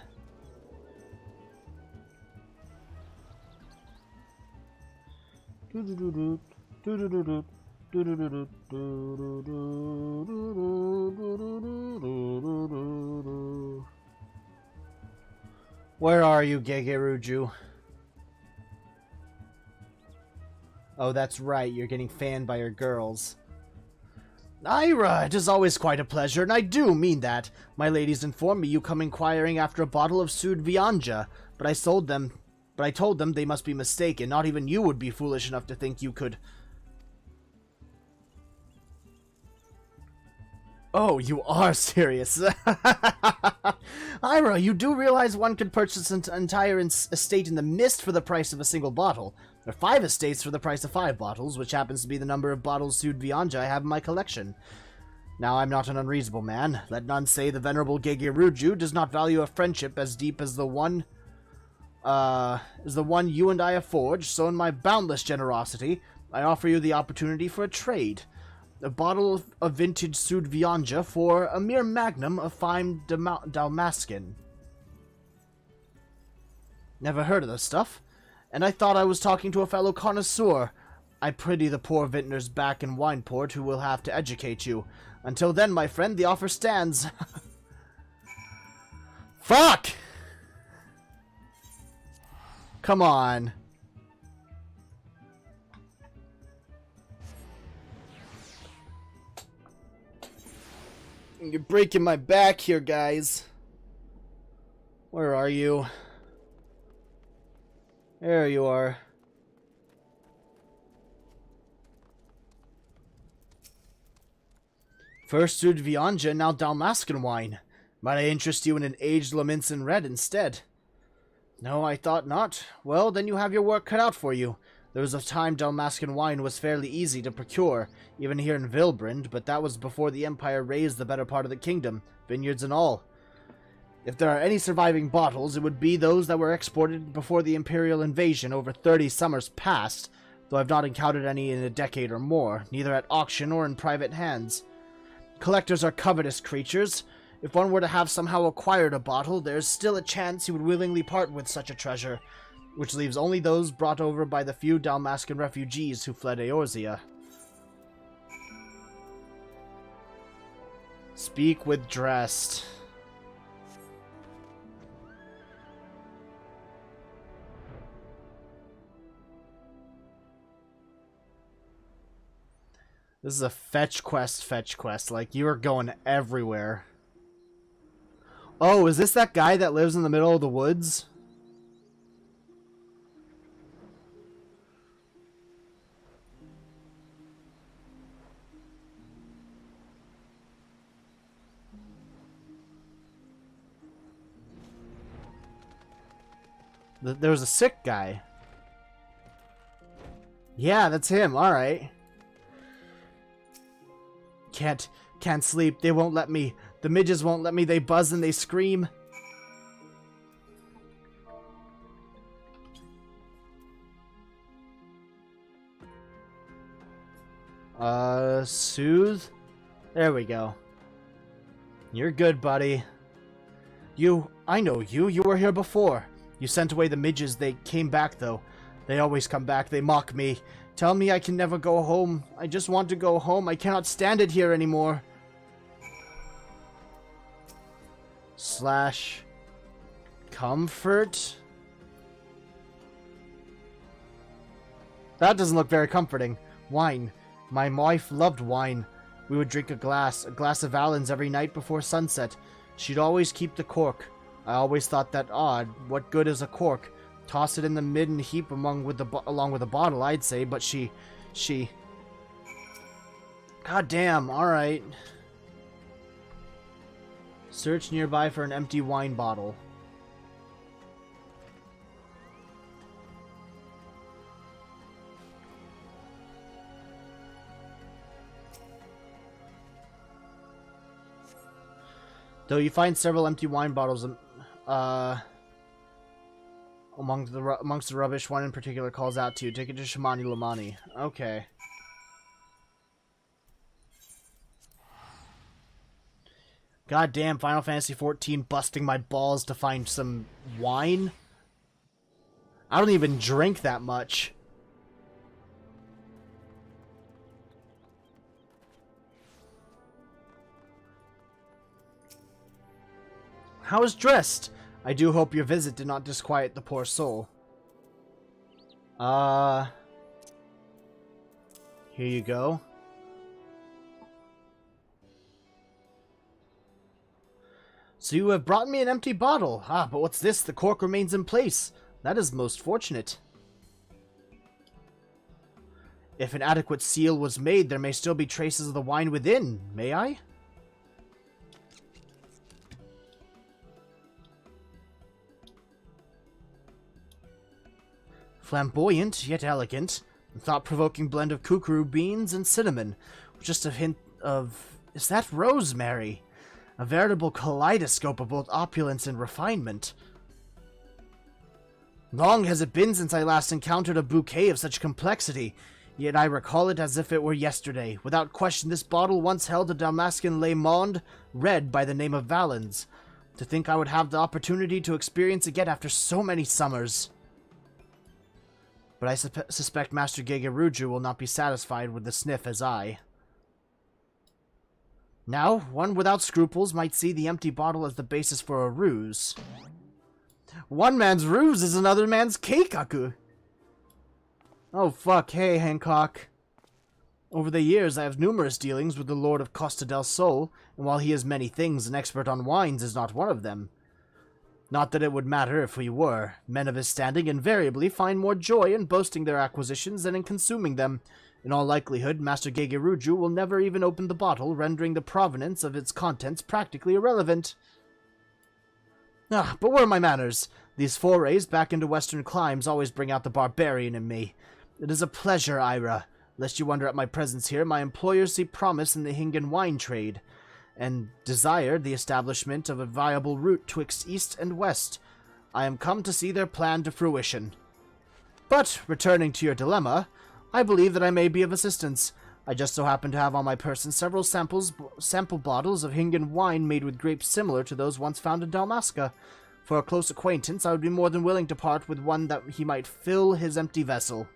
Where are you, Gegeruju? Oh, that's right, you're getting fanned by your girls. Ira, it is always quite a pleasure, and I do mean that. My ladies informed me you come inquiring after a bottle of Sud Vianja, but I told them they must be mistaken. Not even you would be foolish enough to think you could... Oh, you are serious. Ira, you do realize one could purchase an entire estate in the mist for the price of a single bottle, or 5 estates for the price of 5 bottles, which happens to be the number of bottles Sud Vianja I have in my collection. Now, I'm not an unreasonable man. Let none say the venerable Gegeruju does not value a friendship as deep as the one you and I have forged, so in my boundless generosity, I offer you the opportunity for a trade. A bottle of vintage Sud Vianja for a mere magnum of fine Dalmascan. Never heard of the stuff, and I thought I was talking to a fellow connoisseur. I pity the poor vintner's back in Wineport who will have to educate you. Until then, my friend, the offer stands. Fuck! Come on. You're breaking my back here, guys. Where are you? There you are. First Sud Vianja, now Dalmascan wine. Might I interest you in an aged Leminson Red instead? No, I thought not. Well, then you have your work cut out for you. There was a time Dalmascan wine was fairly easy to procure, even here in Vilbrand, but that was before the Empire razed the better part of the kingdom, vineyards and all. If there are any surviving bottles, it would be those that were exported before the Imperial invasion over 30 summers past, though I've not encountered any in a decade or more, neither at auction or in private hands. Collectors are covetous creatures. If one were to have somehow acquired a bottle, there is still a chance he would willingly part with such a treasure, which leaves only those brought over by the few Dalmascan refugees who fled Eorzea. Speak with Drest. This is a fetch quest. Like, you are going everywhere. Oh, is this that guy that lives in the middle of the woods? There was a sick guy. Yeah, that's him. All right. Can't sleep. They won't let me. The midges won't let me. They buzz and they scream. Soothe? There we go. You're good, buddy. I know you. You were here before. You sent away the midges. They came back, though. They always come back. They mock me. Tell me I can never go home. I just want to go home. I cannot stand it here anymore. / comfort. That doesn't look very comforting. Wine. My wife loved wine. We would drink a glass of Allen's every night before sunset. She'd always keep the cork. I always thought that odd. What good is a cork? Toss it in the midden heap along with a bottle, I'd say, but she... God damn, alright. Search nearby for an empty wine bottle. Though you find several empty wine bottles amongst the rubbish, one in particular calls out to you. Take it to Shamani Lamani. Okay. God damn, Final Fantasy XIV busting my balls to find some wine? I don't even drink that much. How is dressed? I do hope your visit did not disquiet the poor soul. Here you go. So you have brought me an empty bottle. Ah, but what's this? The cork remains in place. That is most fortunate. If an adequate seal was made, there may still be traces of the wine within. May I? Flamboyant, yet elegant. A thought-provoking blend of kukuru beans and cinnamon. With just a hint of... Is that rosemary? A veritable kaleidoscope of both opulence and refinement. Long has it been since I last encountered a bouquet of such complexity, yet I recall it as if it were yesterday. Without question, this bottle once held a Damascus Le Monde, read by the name of Valens. To think I would have the opportunity to experience again after so many summers. But I suspect Master Gegeruju will not be satisfied with the sniff as I. Now, one without scruples might see the empty bottle as the basis for a ruse. One man's ruse is another man's keikaku. Oh fuck, hey Hancock. Over the years, I have numerous dealings with the Lord of Costa del Sol, and while he is many things, an expert on wines is not one of them. Not that it would matter if we were. Men of his standing invariably find more joy in boasting their acquisitions than in consuming them. In all likelihood, Master Gegeruju will never even open the bottle, rendering the provenance of its contents practically irrelevant. Ah, but where are my manners? These forays back into western climes always bring out the barbarian in me. It is a pleasure, Ira. Lest you wonder at my presence here, my employers see promise in the Hingan wine trade, and desire the establishment of a viable route twixt east and west. I am come to see their plan to fruition. But, returning to your dilemma, I believe that I may be of assistance. I just so happen to have on my person several sample bottles of Hingan wine made with grapes similar to those once found in Dalmasca. For a close acquaintance, I would be more than willing to part with one that he might fill his empty vessel.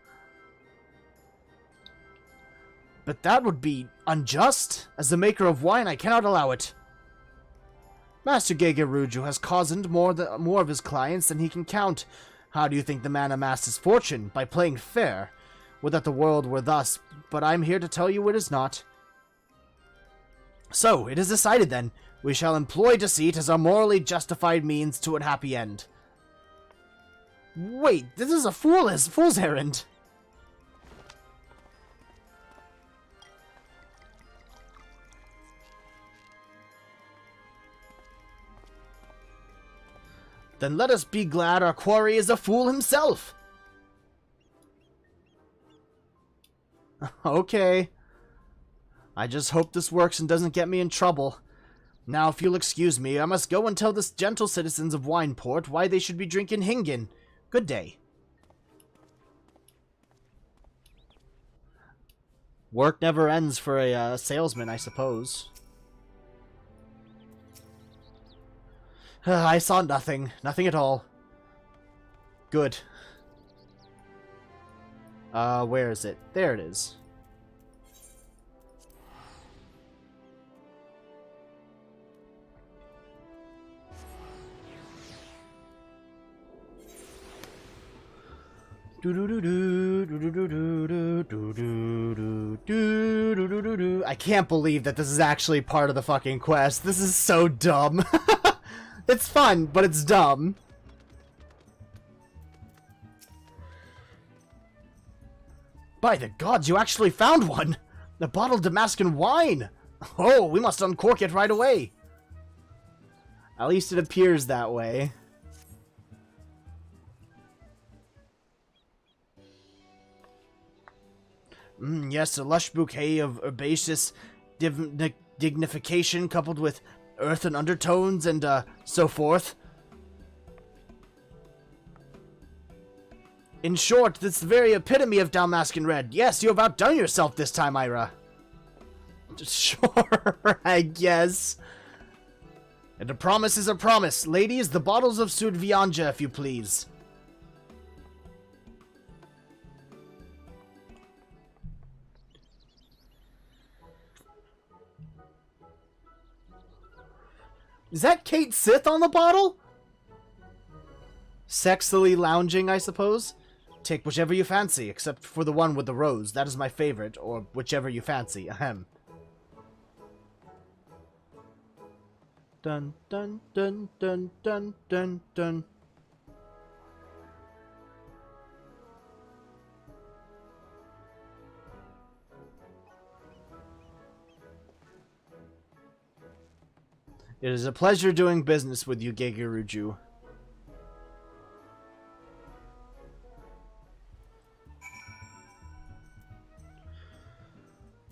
But that would be unjust. As the maker of wine, I cannot allow it. Master Gegeruju has cozened more of his clients than he can count. How do you think the man amassed his fortune? By playing fair. Would that the world were thus, but I'm here to tell you it is not. So, it is decided then. We shall employ deceit as a morally justified means to a happy end. Wait, this is a fool's errand. Then let us be glad our quarry is a fool himself. Okay. I just hope this works and doesn't get me in trouble. Now, if you'll excuse me, I must go and tell the gentle citizens of Wineport why they should be drinking Hingan. Good day. Work never ends for a salesman, I suppose. I saw nothing. Nothing at all. Good. Where is it? There it is. I can't believe that this is actually part of the fucking quest. This is so dumb. It's fun, but it's dumb. By the gods, you actually found one! A bottle of Damascus wine! Oh, we must uncork it right away! At least it appears that way. Yes, a lush bouquet of herbaceous dignification coupled with earthen undertones and, so forth. In short, it's the very epitome of Damascus red. Yes, you have outdone yourself this time, Ira. Sure, I guess. And a promise is a promise. Ladies, the bottles of Sudvianja, if you please. Is that Kate Sith on the bottle? Sexily lounging, I suppose? Take whichever you fancy, except for the one with the rose. That is my favorite, or whichever you fancy. Ahem. Dun dun dun dun dun dun dun. It is a pleasure doing business with you, Gegeruju.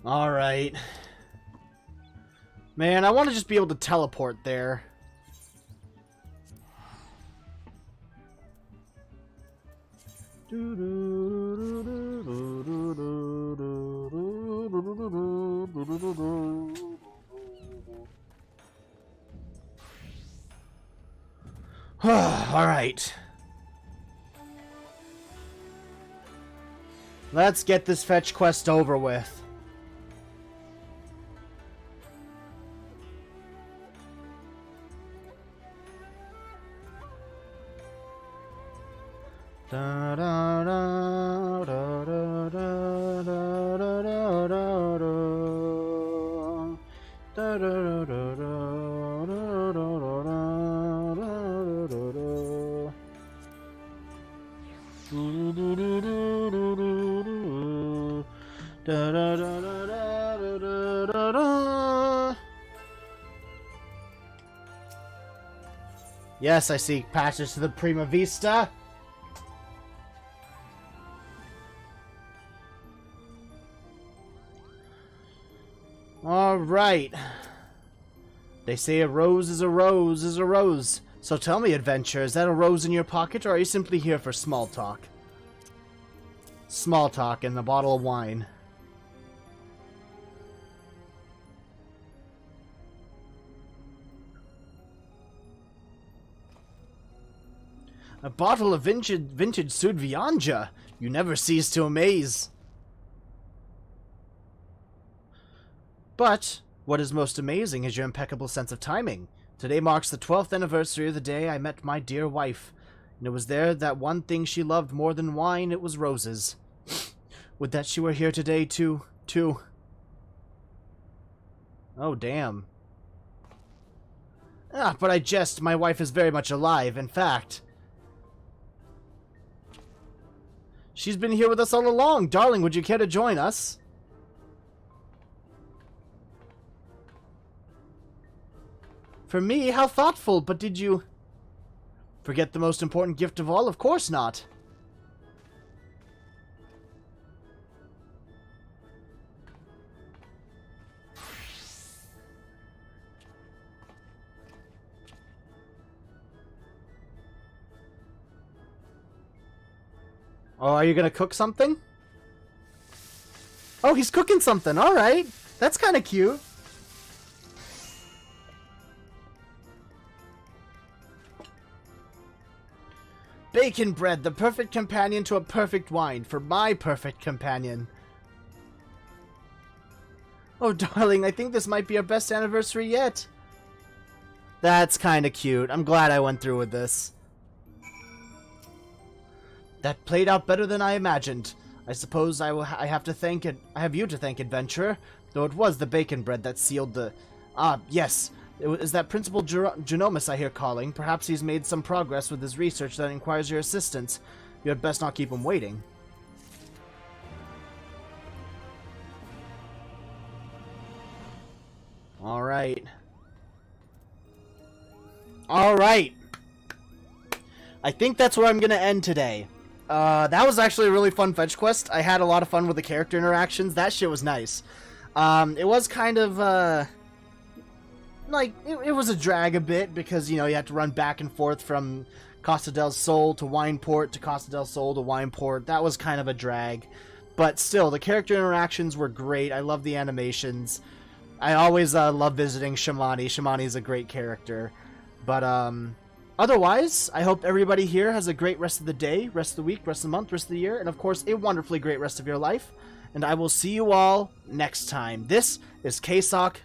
Alright. Man, I want to just be able to teleport there. Alright. Let's get this fetch quest over with. Da, da, da, da, da, da, da, da, da, da, da, da, da, da, Yes, I see passage to the Prima Vista. Alright. They say a rose is a rose is a rose. So tell me, adventure, is that a rose in your pocket, or are you simply here for small talk? Small talk and a bottle of wine. A bottle of vintage Sudvianja. You never cease to amaze. But what is most amazing is your impeccable sense of timing. Today marks the 12th anniversary of the day I met my dear wife, and it was there that one thing she loved more than wine, it was roses. Would that she were here today too. Oh, damn. Ah, but I jest, my wife is very much alive, in fact. She's been here with us all along. Darling, would you care to join us? For me? How thoughtful, but did you forget the most important gift of all? Of course not. Oh, are you gonna cook something? Oh, he's cooking something. Alright. That's kind of cute. Bacon bread, the perfect companion to a perfect wine. For my perfect companion. Oh, darling, I think this might be our best anniversary yet. That's kind of cute. I'm glad I went through with this. That played out better than I imagined. I suppose I have you to thank, adventurer, though it was the bacon bread that sealed the... Ah, yes. Is that Principal Genomus I hear calling? Perhaps he's made some progress with his research that requires your assistance. You had best not keep him waiting. Alright. Alright. I think that's where I'm going to end today. That was actually a really fun fetch quest. I had a lot of fun with the character interactions. That shit was nice. It was kind of, like, it was a drag a bit because, you know, you had to run back and forth from Costa del Sol to Wineport to Costa del Sol to Wineport. That was kind of a drag. But still, the character interactions were great. I love the animations. I always love visiting Shamani. Shamani is a great character. But, otherwise, I hope everybody here has a great rest of the day, rest of the week, rest of the month, rest of the year, and of course, a wonderfully great rest of your life. And I will see you all next time. This is K-Sawk